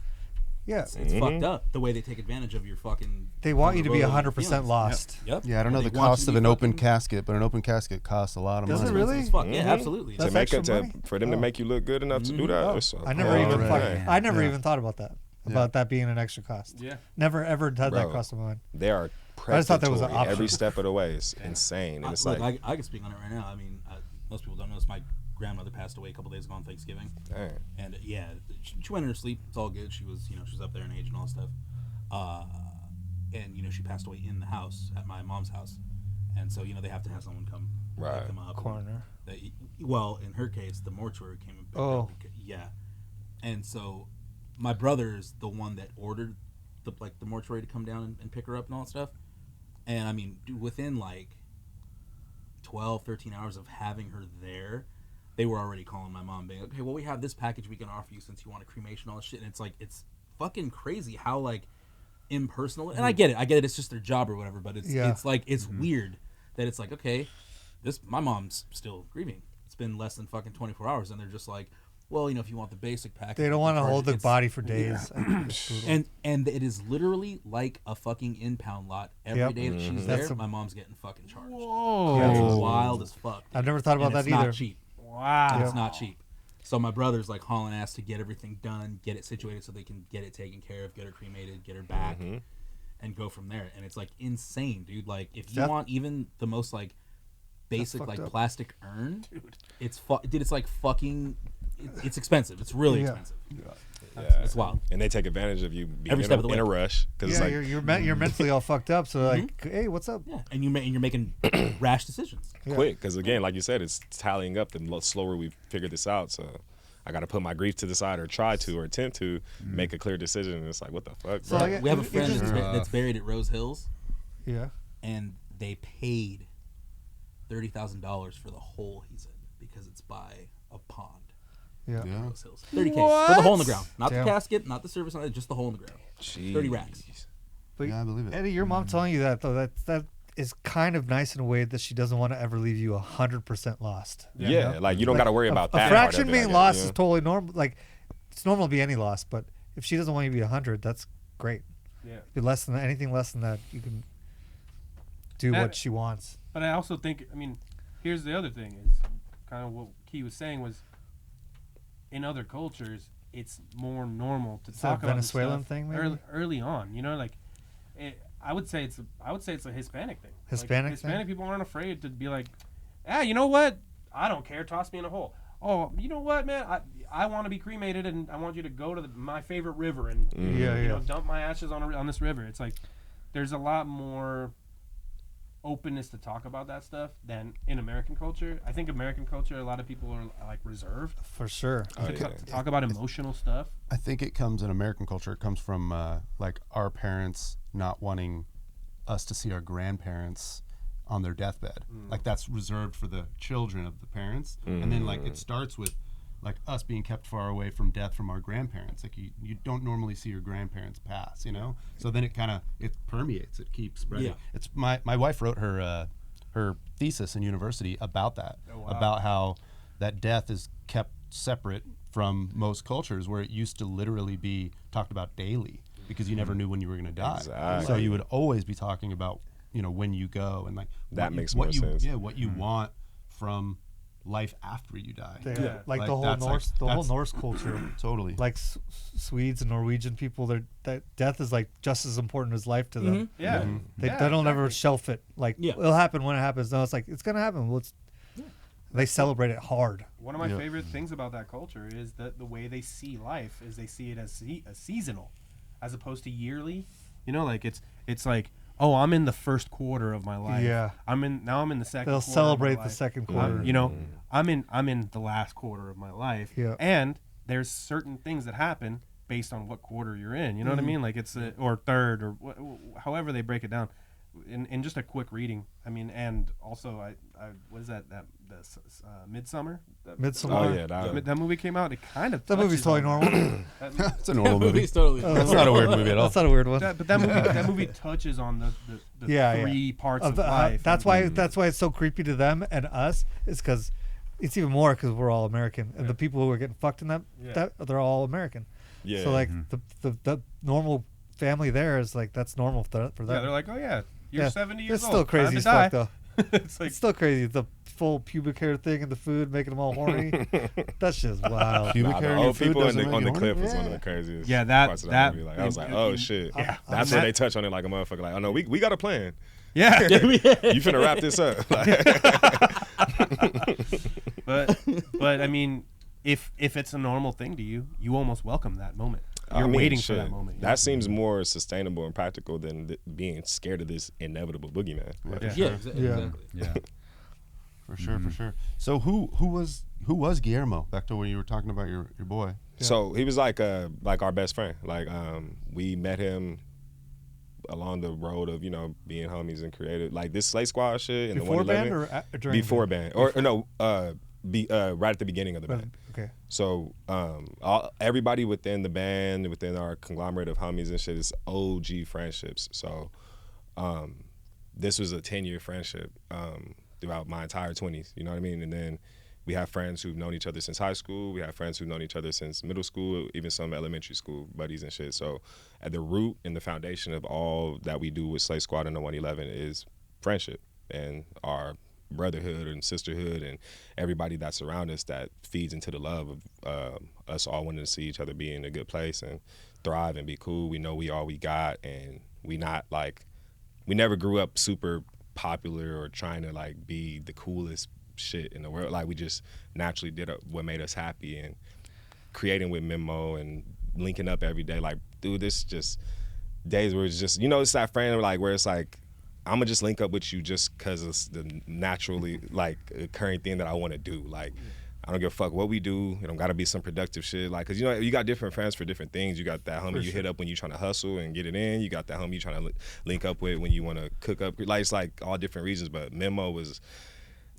yeah, it's fucked up the way they take advantage of your fucking. they want you to be vulnerability 100% and feelings. lost. Yep. Yeah, I don't know They the want you cost to of be an open fucking- casket, but an open casket costs a lot of Does money. it really? As fuck. Yeah, absolutely. That's To make it extra to money? for them to make you look good enough to do that. It's I never a even thing. fucking, I never even thought about that. Yeah. About that being an extra cost. Yeah. Never ever had that Bro. cross my mind. They are I just thought that was an predatory every option. step of the way. It's insane, and it's Look, like, I can speak on it right now. I mean, most people don't know this. My grandmother passed away a couple days ago on Thanksgiving, dang. and yeah, she went in her sleep. It's all good. She was, she was up there in age and all that stuff. And she passed away in the house at my mom's house, and so they have to have someone come Right. pick them up. Coroner. Well, in her case, the mortuary came and picked her Oh. up. Yeah, and so my brother is the one that ordered the mortuary to come down and pick her up and all that stuff. And I mean, dude, within like 12, 13 hours of having her there, they were already calling my mom, being like, okay, well, we have this package we can offer you since you want a cremation, all this shit. And it's like, it's fucking crazy how like impersonal. And I get it. It's just their job or whatever. But it's like, it's weird that it's like, okay, my mom's still grieving. It's been less than fucking 24 hours. And they're just like, well, if you want the basic package. They don't want to charge hold it. the body for days. And it is literally like a fucking impound lot. Every day that she's That's there, my mom's getting fucking charged. Whoa. It's wild as fuck. I've never thought about And that it's not either. cheap. Wow. It's not cheap. So my brother's like hauling ass to get everything done, get it situated so they can get it taken care of, get her cremated, get her back, and go from there. And it's like insane, dude. Like if you want even the most like basic like plastic urn, it's it's like fucking. It's expensive. It's really expensive. Yeah. It's wild. And they take advantage of you being Every step of the in a way. rush because Yeah, it's like you're mentally all fucked up. So like, hey, what's up? Yeah, and you're making rash decisions. quick because again, like you said, it's tallying up. The slower we figure this out, so I got to put my grief to the side or try to or attempt to make a clear decision. And it's like, what the fuck, So bro? like, We have a it friend just- that's buried at Rose Hills, Yeah. and they paid $30,000 for the hole he's in because it's by a pond. Yeah. Yeah. Rose Hills. $30K for the hole in the ground, not Damn. the casket, not the service, just the hole in the ground. 30 racks. But Yeah, I believe it. Eddie, your mom telling you that though, that is kind of nice in a way that she doesn't want to ever leave you 100% lost. Yeah, like you don't got to worry about a that. fraction part of it, being I guess, lost you is know? totally normal. Like it's normal to be any loss, but if she doesn't want you to be 100, that's great. Yeah. Be less than anything less than that, you can do That- what she wants. But I also think, I mean, here's the other thing is kind of what Key was saying was in other cultures, it's more normal to that talk about Venezuelan this stuff thing, maybe? early on. Like, I would say it's a Hispanic thing. Hispanic like, Hispanic thing? people aren't afraid to be like, you know what? I don't care. Toss me in a hole. Oh, you know what, man? I want to be cremated, and I want you to go to my favorite river and dump my ashes on this river. It's like there's a lot more openness to talk about that stuff than in American culture. I think American culture, a lot of people are like reserved For sure. to talk about emotional stuff. I think it comes in American culture. It comes from like our parents not wanting us to see our grandparents on their deathbed. Like that's reserved for the children of the parents. And then like it starts with like us being kept far away from death from our grandparents. Like you don't normally see your grandparents pass, So then it permeates. It keeps spreading. Yeah. It's my wife wrote her thesis in university about that, about how that death is kept separate from most cultures where it used to literally be talked about daily because you never knew when you were going to die. Exactly. So you would always be talking about, when you go and like That makes more sense. Yeah, what you want from life after you die. Like the whole that's Norse, like- whole that's- Norse culture. Totally. Like Swedes and Norwegian people, that death is like just as important as life to them. Yeah. They don't ever shelf it. Like it'll happen when it happens. No, it's like it's gonna happen. Well, they celebrate it hard. One of my favorite things about that culture is that the way they see life is they see it as seasonal, as opposed to yearly. Like it's like, oh, I'm in the first quarter of my life. Yeah. I'm in the second. They'll quarter of my celebrate the life. second quarter. You know, I'm in the last quarter of my life. Yeah. And there's certain things that happen based on what quarter you're in. You know what I mean? Like it's or third or however they break it down. In just a quick reading. I mean, and also I what is that Midsummer? Midsummer. Oh yeah, That movie came out. It kind of That movie's totally normal. It's a normal movie. Movie's totally. It's not a weird movie at all. That's not a weird one. but that movie touches on the three parts of life. That's why it's so creepy to them and us. Is because it's even more because we're all American, and the people who are getting fucked in that they're all American. Yeah. So like the normal family there is like that's normal for them. Yeah, they're like, oh yeah, you're 70 years It's old. still crazy as Time fuck to die. though. It's like It's still crazy. The full pubic hair thing and the food making them all horny. That's just wild. Pubic Nah, hair the in your old food people doesn't on make the you cliff horny? was one of the craziest. Yeah, that- parts of that- movie. Like, I was like, oh shit. Yeah. That's when they touch on it like a motherfucker. Like, oh no, we got a plan. yeah. You finna wrap this up. but I mean, if it's a normal thing to you, you almost welcome that moment. I You're mean, waiting for shit, that moment. That seems more sustainable and practical than being scared of this inevitable boogeyman. Like, Yeah. Yeah, Yeah. exactly. Yeah. For sure, for sure. So who was Guillermo? Back to when you were talking about your boy. So he was like our best friend. Like we met him along the road of being homies and creative. Like this Slay Squad shit and Before the 111 band or during before band or no right at the beginning of the band. Okay. So everybody within the band, within our conglomerate of homies and shit, is OG friendships. So this was a 10-year friendship throughout my entire 20s. You know what I mean? And then we have friends who've known each other since high school. We have friends who've known each other since middle school, even some elementary school buddies and shit. So at the root and the foundation of all that we do with Slay Squad and the 111 is friendship and our brotherhood and sisterhood and everybody that's around us that feeds into the love of us all wanting to see each other be in a good place and thrive and be cool. We know we all we got, and we never grew up super popular or trying to like be the coolest shit in the world. Like we just naturally did what made us happy, and creating with Memo and linking up every day. Like, dude, this just days where it's just it's that friend like where it's like, I'm gonna just link up with you just because it's the naturally like occurring thing that I want to do. Like, I don't give a fuck what we do. It don't gotta be some productive shit. Like, cause you got different friends for different things. You got that homie you hit up when you trying to hustle and get it in. You got that homie you trying to link up with when you want to cook up. Like, it's like all different reasons. But Memo was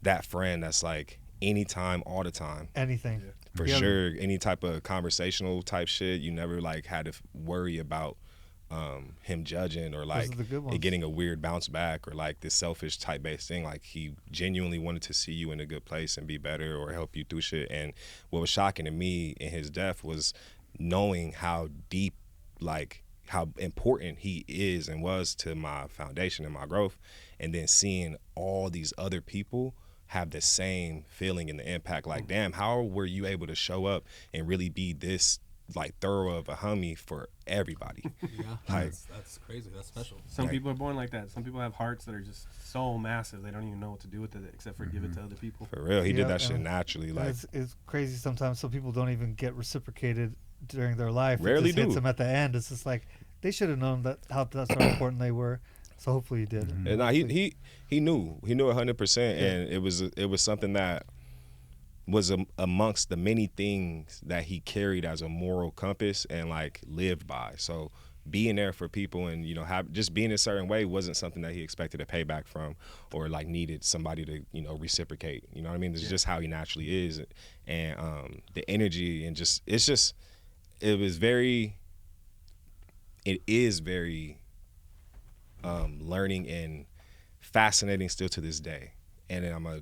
that friend that's like anytime, all the time. Anything. For sure. Any type of conversational type shit, you never like had to worry about him judging or like are the good ones. it getting a weird bounce back or like this selfish type based thing. Like he genuinely wanted to see you in a good place and be better or help you through shit. And what was shocking to me in his death was knowing how deep, like how important he is and was to my foundation and my growth, and then seeing all these other people have the same feeling and the impact. Like, damn, how were you able to show up and really be this like thorough of a homie for everybody? Yeah, Like, that's crazy. That's special. Some people are born like that. Some people have hearts that are just so massive they don't even know what to do with it except for give it to other people. for real, he did Yeah, that shit and- naturally. And Like, it's crazy sometimes. Some people don't even get reciprocated during their life. Rarely it just hits do. them at the end. It's just like they should have known how important they were. So hopefully you did. and nah, he knew 100%, and it was something that was amongst the many things that he carried as a moral compass and like lived by. So being there for people and just being a certain way wasn't something that he expected a payback from or like needed somebody to reciprocate. You know what I mean? It's just how he naturally is, and the energy and it is very learning and fascinating still to this day. And then I'm gonna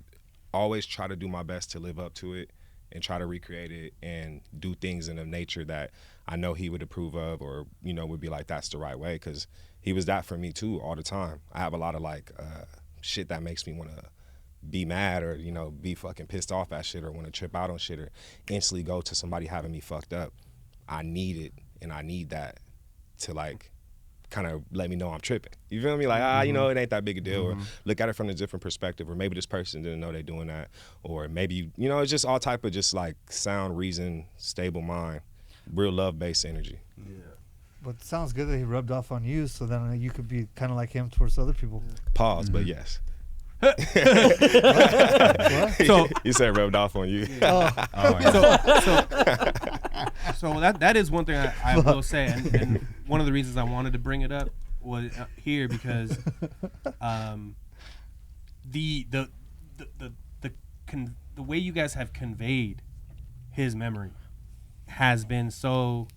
always try to do my best to live up to it and try to recreate it and do things in a nature that I know he would approve of or would be like, that's the right way, because he was that for me too all the time. I have a lot of like shit that makes me want to be mad or be fucking pissed off at shit or want to trip out on shit or instantly go to somebody having me fucked up. I need it, and I need that to like kind of let me know I'm tripping. You feel me? Like, it ain't that big a deal, or look at it from a different perspective, or maybe this person didn't know they doing that, or maybe, it's just all type of just like sound reason, stable mind, real love-based energy. Yeah. But it sounds good that he rubbed off on you, so then you could be kind of like him towards other people. Pause, but yes. What? So You said rubbed off on you. Oh, so that is one thing I will say, and one of the reasons I wanted to bring it up was here because the way you guys have conveyed his memory has been so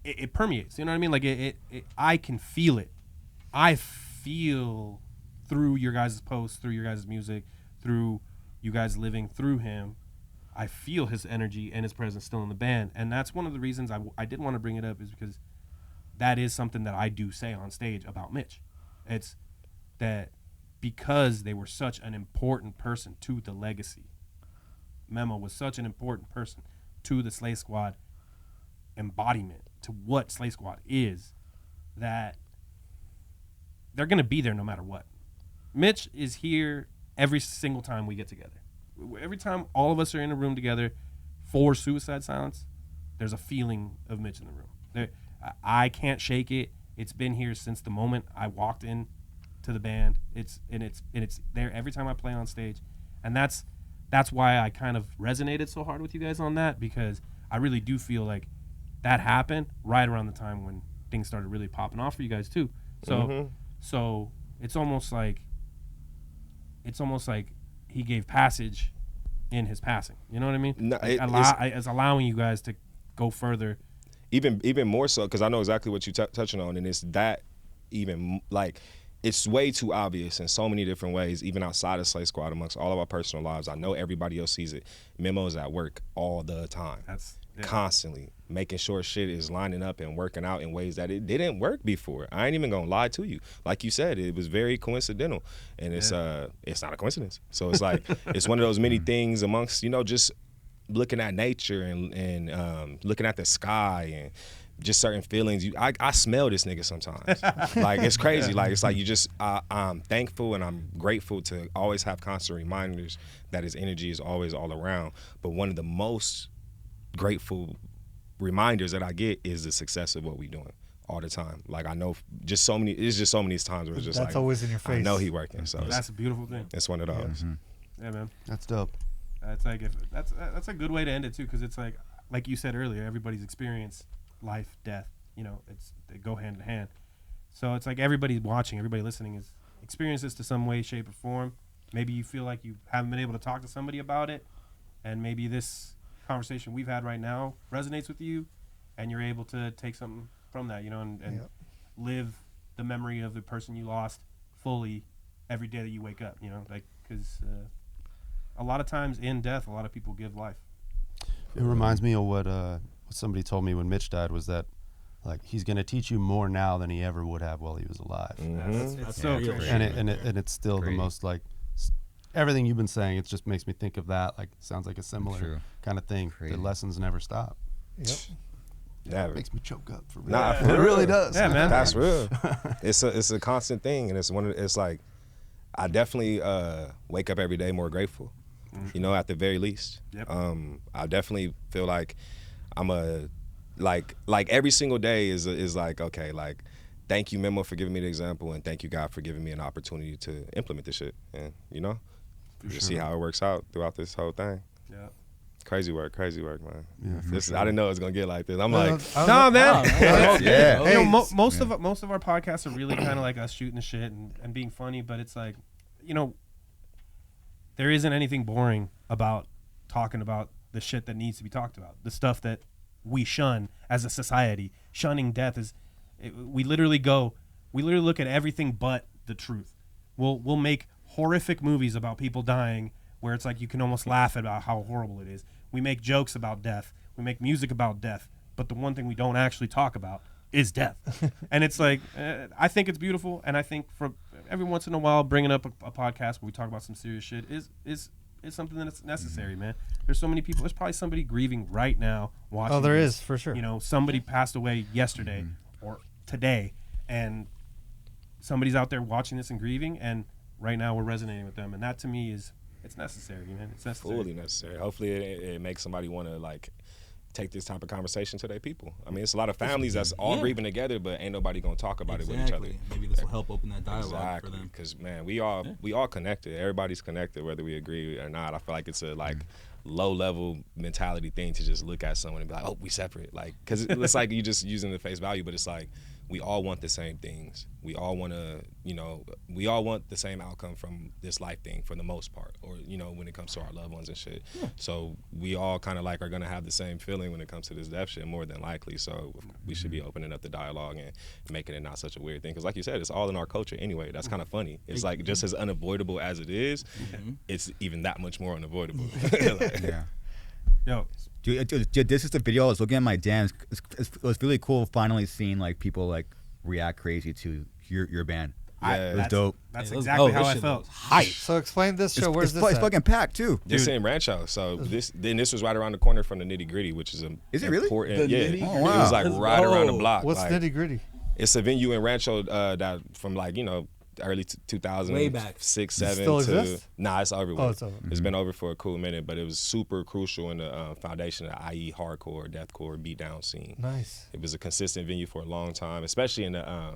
it permeates. You know what I mean? Like it I can feel it. I feel through your guys' posts, through your guys' music, through you guys living through him. I feel his energy and his presence still in the band, and that's one of the reasons I did want to bring it up, is because that is something that I do say on stage about Mitch. It's that because they were such an important person to the legacy. Memo was such an important person to the Slay Squad embodiment, to what Slay Squad is, that they're going to be there no matter what. Mitch is here every single time we get together. Every time all of us are in a room together for Suicide Silence, there's a feeling of Mitch in the room. I can't shake it. It's been here since the moment I walked in to the band. It's there every time I play on stage, and that's why I kind of resonated so hard with you guys on that, because I really do feel like that happened right around the time when things started really popping off for you guys too. So so it's almost like he gave passage in his passing. You know what I mean? No, it's allowing you guys to go further. Even more so, because I know exactly what you're touching on, and it's that even like it's way too obvious in so many different ways, even outside of Slay Squad, amongst all of our personal lives. I know everybody else sees it. Memo's at work all the time, constantly making sure shit is lining up and working out in ways that it didn't work before. I ain't even gonna lie to you. Like you said, it was very coincidental, and it's not a coincidence. So it's like it's one of those many things amongst, you know, just looking at nature and looking at the sky and just certain feelings. I smell this nigga sometimes. Like, it's crazy. Like, it's like you just, I'm thankful and I'm grateful to always have constant reminders that his energy is always all around. But one of the most grateful reminders that I get is the success of what we doing all the time. Like, I know it's just so many times where it's just that's like, always in your face. I know he working. So That's a beautiful thing. it's one of those. Yeah, man. That's dope. It's like that's a good way to end it too, because it's like you said earlier, everybody's experience, life, death, you know, they go hand in hand. So it's like everybody watching, everybody listening is experienced this to some way, shape, or form. Maybe you feel like you haven't been able to talk to somebody about it, and maybe this conversation we've had right now resonates with you, and you're able to take something from that, you know, and live the memory of the person you lost fully every day that you wake up, you know, like, because a lot of times in death, a lot of people give life. It reminds me of what somebody told me when Mitch died, was that like he's going to teach you more now than he ever would have while he was alive. That's so true. And it's still the most like everything you've been saying. It just makes me think of that. Like, sounds like a similar kind of thing. The lessons never stop. Yep. Yeah, It makes me choke up for real. Nah, for It really does. Yeah, man. That's real. It's a constant thing, and it's like I definitely wake up every day more grateful. You know, at the very least. Yep. I definitely feel like I'm like every single day is like, okay, like, thank you, Memo, for giving me the example, and thank you, God, for giving me an opportunity to implement this shit. And, you know, just see how it works out throughout this whole thing. Yeah. Crazy work, man. Yeah, I didn't know it was gonna get like this. I'm like, No, man. Yeah. You know, most of our podcasts are really kind of like us shooting the shit and being funny, but it's like, you know, there isn't anything boring about talking about the shit that needs to be talked about. The stuff that we shun as a society. Shunning death is, we literally look at everything but the truth. We'll make horrific movies about people dying where it's like you can almost laugh about how horrible it is. We make jokes about death. We make music about death. But the one thing we don't actually talk about is death. And it's like, I think it's beautiful, and I think for every once in a while bringing up a podcast where we talk about some serious shit is something that's necessary, man. There's so many people. There's probably somebody grieving right now watching. Oh, there this. is, for sure. You know, somebody passed away yesterday or today, and somebody's out there watching this and grieving, and right now we're resonating with them, and that to me is, it's necessary, man. It's necessary. fully necessary. Hopefully it makes somebody want to, like, take this type of conversation to their people. I mean, it's a lot of families that's all grieving together, but ain't nobody gonna talk about it with each other. Maybe this will help open that dialogue for them. Because man, we all connected. Everybody's connected, whether we agree or not. I feel like it's a low level mentality thing to just look at someone and be like, oh, we separate. Like, because it's like you just using the face value, but it's like we all want the same things. We all want to, we all want the same outcome from this life thing for the most part, or, when it comes to our loved ones and shit. Yeah. So we all kind of like are going to have the same feeling when it comes to this death shit, more than likely. So we should be opening up the dialogue and making it not such a weird thing. Because like you said, it's all in our culture anyway. That's kind of funny. It's like just as unavoidable as it is, it's even that much more unavoidable. Yeah. Yo. Dude, this is the video I was looking at my dance. It was really cool finally seeing like people like react crazy to your band. Yeah, it was dope. That's exactly how I felt. Hype. So explain this show. Where's this It's at? fucking packed too. This in Rancho. So this was right around the corner from the Nitty Gritty, which is Is it really? important. The Yeah, Nitty-Gritty? Oh, wow. It was like right around the block. What's like, nitty gritty? It's a venue in Rancho that from like early 2000s, Way back. 6, Does it 7 still to exist? Nah, it's over. Oh, it's over. It's been over for a cool minute, but it was super crucial in the foundation of the IE hardcore, deathcore, beatdown scene. Nice. It was a consistent venue for a long time, especially in the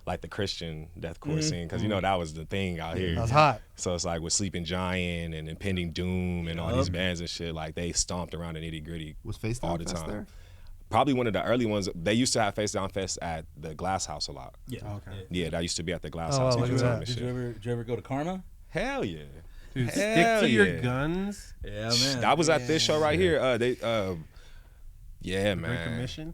like the Christian deathcore scene, because that was the thing out here. That was hot. So it's like with Sleeping Giant and Impending Doom and all these bands and shit, like they stomped around the Nitty Gritty Was Face all Down the Fest time. there? Probably one of the early ones. They used to have Face Down Fest at the Glass House a lot. Yeah. Okay. Yeah, that used to be at the Glass Oh, House. wow, all look the at time that. and shit. Did you ever go to Karma? Hell yeah. Dude, stick Hell to your yeah. guns. Yeah, man. I was at this show right here. Yeah, Break a man. mission.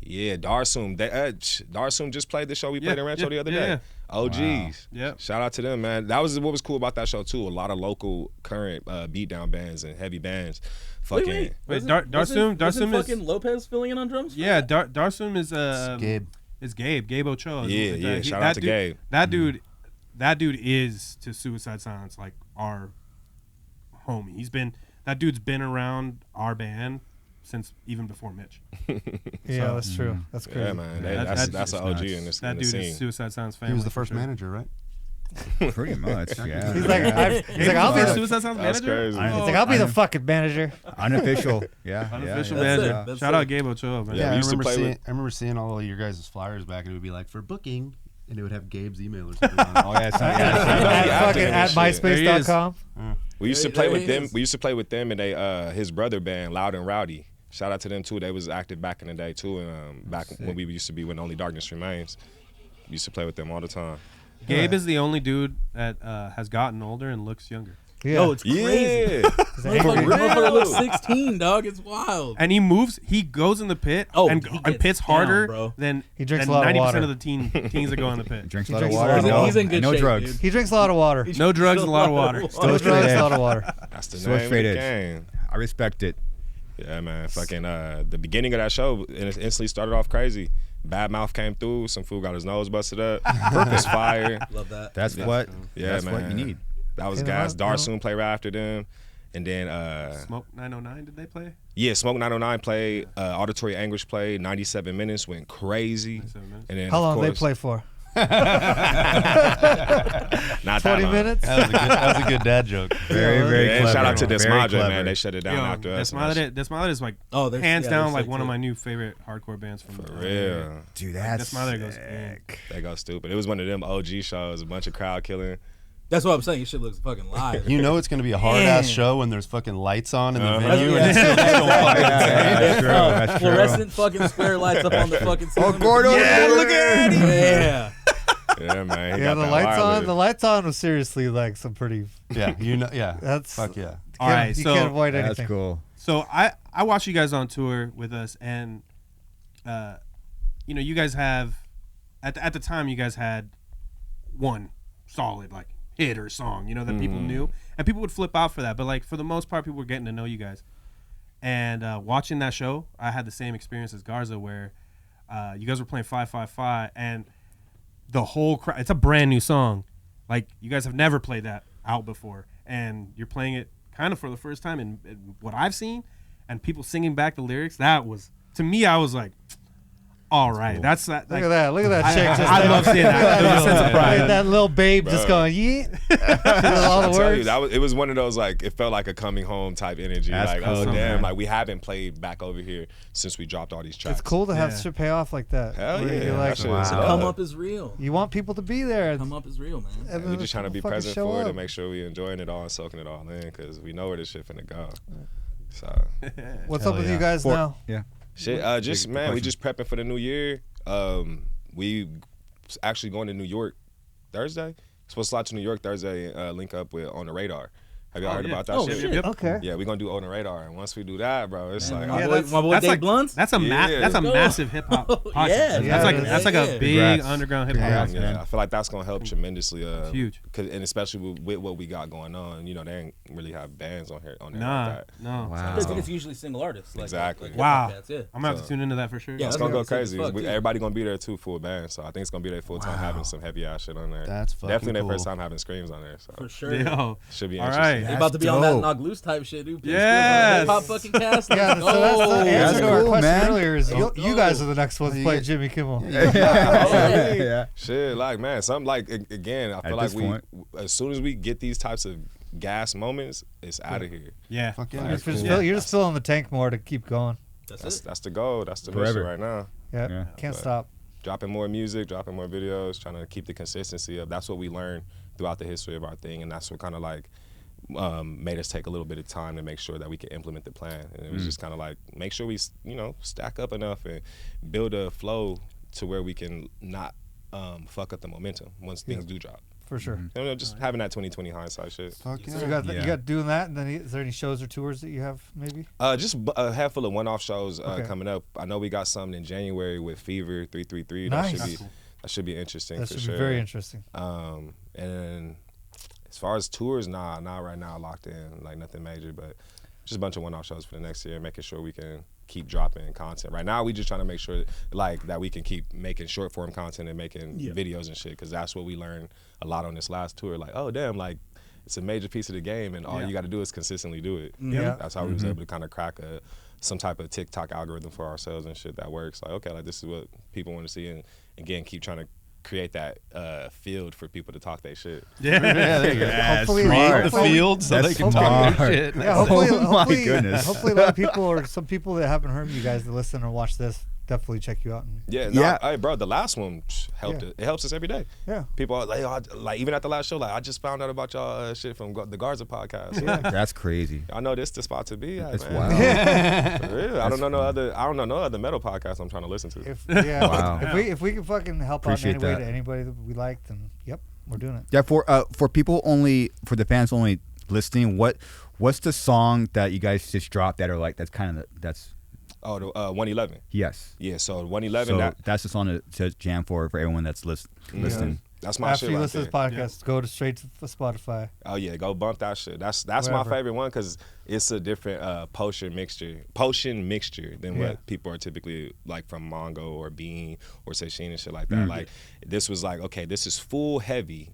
Yeah, Darsum. Darsum just played the show we played in Rancho the other day. Yeah. OGs. Wow. Yep. Shout out to them, man. That was what was cool about that show too. A lot of local current beatdown bands and heavy bands. Fucking. Wait, Wasn't Darsum is fucking Lopez filling in on drums? Yeah, Darsum is Gabe. Is Gabe Ochoa. Yeah. Shout out to Gabe. That dude is to Suicide Silence like our homie. That dude's been around our band since even before Mitch. Yeah, that's true. That's crazy. Yeah, man. That's That's an OG in this That in the dude scene. is Suicide Silence fan. He was the first manager, right? Pretty much. Yeah. He's like, I'll be the. Suicide Silence That's manager. crazy. He's like, I'll be the fucking manager. Unofficial. Yeah. Unofficial yeah. manager. That's Shout it. out Gabe Ochoa, man. Yeah, I we used to remember play seeing. with- I remember seeing all of your guys' flyers back, and it would be like for booking, and it would have Gabe's email or something. On it. Oh yeah. It's not, At MySpace.com. We used to There play he with them. is. We used to play with them and they his brother band, Loud and Rowdy. Shout out to them too. They was active back in the day too, and back when we used to be When Only Darkness Remains. We used to play with them all the time. Gabe is the only dude that has gotten older and looks younger. Yeah. No, it's crazy. Yeah. Motherfucker looks 16, dog. It's wild. And he goes in the pit Oh, and he gets pits down, harder bro. than He drinks than a lot of 90% water. of the teens that go in the pit. Drinks a He lot of drinks a water. lot of No, He's in good no shape, drugs. dude. He drinks a lot of water. No drugs and a lot of water. No Still drugs, straight a lot edge. of water. That's the So name of straight the edge. game. I respect it. Yeah, man. Fucking the beginning of that show, and it instantly started off crazy. Bad Mouth came through. Some fool got his nose busted up. Purpose fire. Love that. That's what. Yeah, that's man. what you need. That was Yeah, guys. man. Darsoon played right after them. And then, Smoke 909, did they play? yeah, Smoke 909 played. Auditory Anguish played. 97 minutes went crazy. 97 minutes. And then, How of long they course, play for? Not 20 that long. minutes? That was a good dad joke. Very, very Yeah, and clever. shout out to Very Desmadre, clever. man. They shut it down after us. Desmadre is like Oh, hands down like sick one of too. my new favorite hardcore bands from For real. Dude, that's Desmadre goes sick. They go stupid. It was one of them OG shows, a bunch of crowd killing. That's what I'm saying. Your shit looks fucking live. You know it's gonna be a hard ass Damn. show when there's fucking lights on in the Uh-huh. venue. Yeah. And it's still just going fucking insane. That's true. That's true. Fluorescent fucking square lights up on the fucking Oh, ceiling. Gordo. Yeah, look at him. Yeah. Yeah, man. He Yeah, got the that lights on. wireless. The lights on was seriously like some pretty. Yeah, you know. Yeah, That's fuck yeah. All right, you so can't avoid That's anything. cool. So I watched you guys on tour with us, and you guys have at the time you guys had one solid like hit or song, that people knew, and people would flip out for that. But like for the most part, people were getting to know you guys. And watching that show, I had the same experience as Garza, where you guys were playing 555, and the whole crowd. It's a brand new song, like you guys have never played that out before, and you're playing it kind of for the first time in what I've seen, and people singing back the lyrics. That was, to me, I was like, all right. That's that. Look at that. Look at that chick. Just I love seeing that. There's a sense of Look pride. at that little babe just going, yeet. All I the tell you, words. it was one of those like it felt like a coming home type energy. That's like, cool, oh damn, man. like we haven't played back over here since we dropped all these tracks. It's cool to have Yeah. shit pay off like that. Hell where yeah, you're like, that shit is Come love. up is real. you want people to be there. Come up is real, man. And We're then just trying to be people fucking present show for it up. and make sure we enjoying it all and soaking it all in because we know where this shit finna go. So What's Hell up with yeah. you guys now? Yeah. shit, just Good man, we question. just prepping for the new year. We actually going to New York Thursday. Supposed to slide to New York Thursday and link up with On the Radar. Have y'all heard yeah. about that Oh, shit? shit. Yep. Okay. Yeah, we're gonna do On the Radar, and once we do that, bro, it's Man, like my boy That's Dave like Blunts. That's a Yeah. that's a Let's go. massive hip hop podcast. Yeah, That's like yeah. a big Congrats. underground hip hop. Congrats, yeah, man. I feel like that's gonna help tremendously. It's huge. And especially with what we got going on, you know, they ain't really have bands on here on there Nah, like that. no. Wow. It's usually single artists. Like, Exactly. Like Wow. hip-hop cats, yeah. I'm gonna have to So- tune into that for sure. Yeah. It's that's gonna go gonna be sick as crazy. fuck, too. Everybody gonna be there too, full band. So I think it's gonna be their full time Wow. having some heavy ass shit on there. That's fucking Definitely their cool. first time having screams on there. So For sure. Yo. should be All interesting. right. They about to be on that dope. knock loose type shit, dude. Yes. Hip hop fucking cast. Yeah, Let's so that's the go. answer That's to our cool, question man. earlier. Is Let's you go. guys are the next ones to play Jimmy Kimmel. Yeah. Shit, like man, something like again, I feel At like this point. as soon as we get these types of gas moments, it's out of here. Yeah. Fuck yeah. You're That's just, cool. you're just filling the tank more to keep going. That's it. That's the goal. That's the Forever. mission right now. Yeah, Yeah. can't But- stop. Dropping more music, dropping more videos, trying to keep the consistency of. That's what we learned throughout the history of our thing, and that's what kind of like made us take a little bit of time to make sure that we could implement the plan. And it was just kind of like make sure we stack up enough and build a flow to where we can not fuck up the momentum once things do drop. For sure. You know, just having that 2020 hindsight shit. Fuck So you yeah. got Yeah. you got doing that, and then is there any shows or tours that you have maybe? Just a handful of one-off shows Okay. coming up. I know we got something in January with Fever 333. Nice. That should be interesting. That for should sure. be very interesting. And as far as tours, not right now locked in, like nothing major, but just a bunch of one-off shows for the next year, making sure we can keep dropping content. Right now, we just trying to make sure like that we can keep making short-form content and making videos and shit, because that's what we learned a lot on this last tour. Like, oh damn, like it's a major piece of the game, and all you got to do is consistently do it. Yeah. That's how we was able to kind of crack some type of TikTok algorithm for ourselves and shit that works. Like, okay, like this is what people want to see, and again, keep trying to create that field for people to talk their shit. Yeah, there you go. Hopefully, Create the hopefully- field so That's they can talk smart. their shit. Yeah, hopefully, Oh my hopefully, goodness. hopefully a lot of people or some people that haven't heard you guys that listen or watch this definitely check you out. And, Yeah, no, Yeah. hey, bro, the last one helped. Yeah. It helps us every day. yeah. People are like, oh, like even at the last show, like I just found out about y'all shit from the Garza podcast. That's crazy. I know this the spot to be at, That's man. wild. For real. I don't know no other metal podcast I'm trying to listen to. Wow. If we can fucking help out in Appreciate any way that. to anybody that we like, then yep, we're doing it. Yeah, for people only, for the fans only listening, what's the song that you guys just dropped that are like that's kind of that's Oh, the 111. yes. Yeah, so 111. So that's the song to jam for everyone that's listening. That's my After shit you right listen to there. this podcast, go to straight to Spotify. Oh yeah, go bump that shit. That's my Whatever. favorite one because it's a different potion mixture than Yeah. what people are typically like from Mongo or Bean or Session and shit like that. Like this was like, okay, this is full heavy,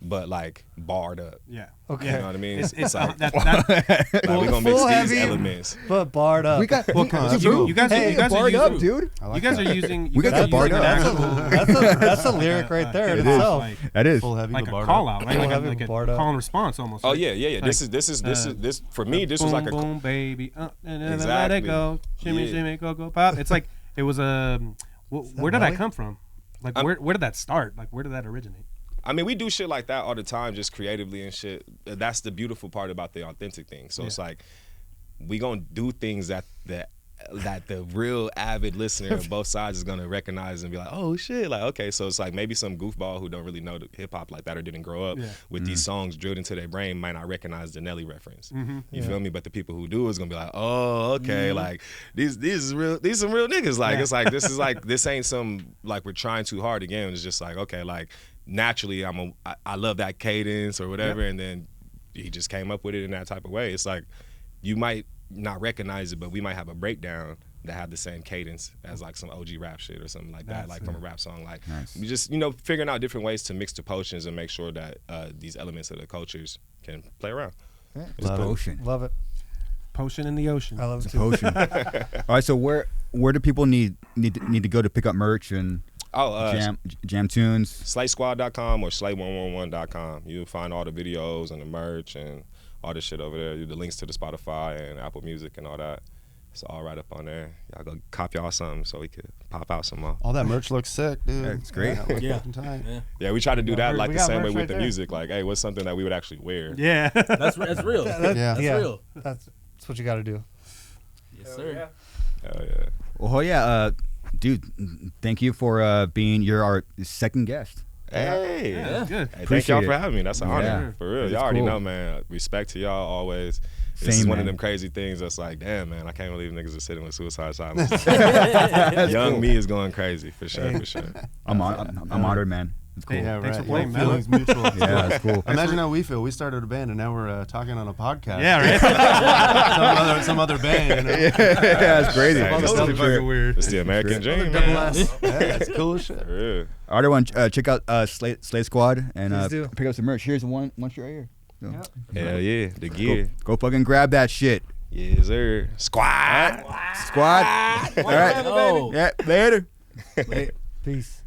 but like barred up. Yeah. Okay. You know what I mean? It's like, that, like we gonna mix full these heavy. elements. But barred up. We got you guys are using, dude. you guys are using We got guys that are barred using up. an That's actual that's a lyric right there in It is. itself. like, That is. Full heavy like a Gabardo. call out, right? Full Like heavy a barred up. call and response almost. Oh right? yeah. Like, This for me. This was boom, like a boom, baby, let it Exactly. go, shimmy, Yeah. shimmy, go, pop. It's like it was a. Where did Nelly? that come from? Like where did that start? Like where did that originate? I mean, we do shit like that all the time, just creatively and shit. That's the beautiful part about the authentic thing. So it's like we gonna do things that the real avid listener of both sides is gonna recognize and be like, oh shit, like okay. So it's like maybe some goofball who don't really know the hip hop like that or didn't grow up with these songs drilled into their brain might not recognize the Nelly reference. You feel me? But the people who do is gonna be like, oh okay, like these is real. These some real niggas. Like it's like this is like this ain't some like we're trying too hard again. It's just like okay, like. Naturally, I love that cadence or whatever, and then he just came up with it in that type of way. It's like you might not recognize it, but we might have a breakdown that have the same cadence as like some OG rap shit or something like that, like from a rap song. Like we just figuring out different ways to mix the potions and make sure that these elements of the cultures can play around. It's potion. Love it. Potion in the ocean. I love it It's too. potion. All right, so where do people need need to go to pick up merch and jam tunes? SlaySquad.com or Slay111.com. You'll find all the videos and the merch and all the shit over there. The links to the Spotify and Apple Music and all that. It's all right up on there. Y'all go cop y'all something so we could pop out some more. All that merch looks sick, dude. Yeah, it's great. Yeah. Yeah, we try to do that like we the got same way merch with right the there. music. Like, hey, what's something that we would actually wear? Yeah. That's real. Yeah. That's real. That's what you got to do. Yes, sir. Hell yeah. Well, yeah, dude. Thank you for being our second guest. Hey. Yeah. Good. Hey, thank y'all Appreciate for it. having me. That's an Yeah. honor. For real. It's Y'all already cool. know, man. Respect to y'all always. This Same, is one of man. them crazy things that's like, damn, man, I can't believe niggas are sitting with suicide silence. That's Young cool. me is going crazy, for sure, for sure. I'm honored, man. It's cool. Yeah, Thanks right. for playing, Yeah, man. feelings mutual. Yeah, that's cool. Imagine how we feel. We started a band and now we're talking on a podcast. Yeah, right. some other band. You know? Yeah, it's crazy. Hey, it's Totally the- fucking weird. It's the American dream, Double man. S. Yeah, it's cool as shit. For real. Everyone, check out Slay Squad and Please do. pick up some merch. Here's one shirt right here. So, Hell yeah. The gear. go fucking grab that shit. Yes, sir. Squad. Squad. All right. Oh. Yeah, later. Peace.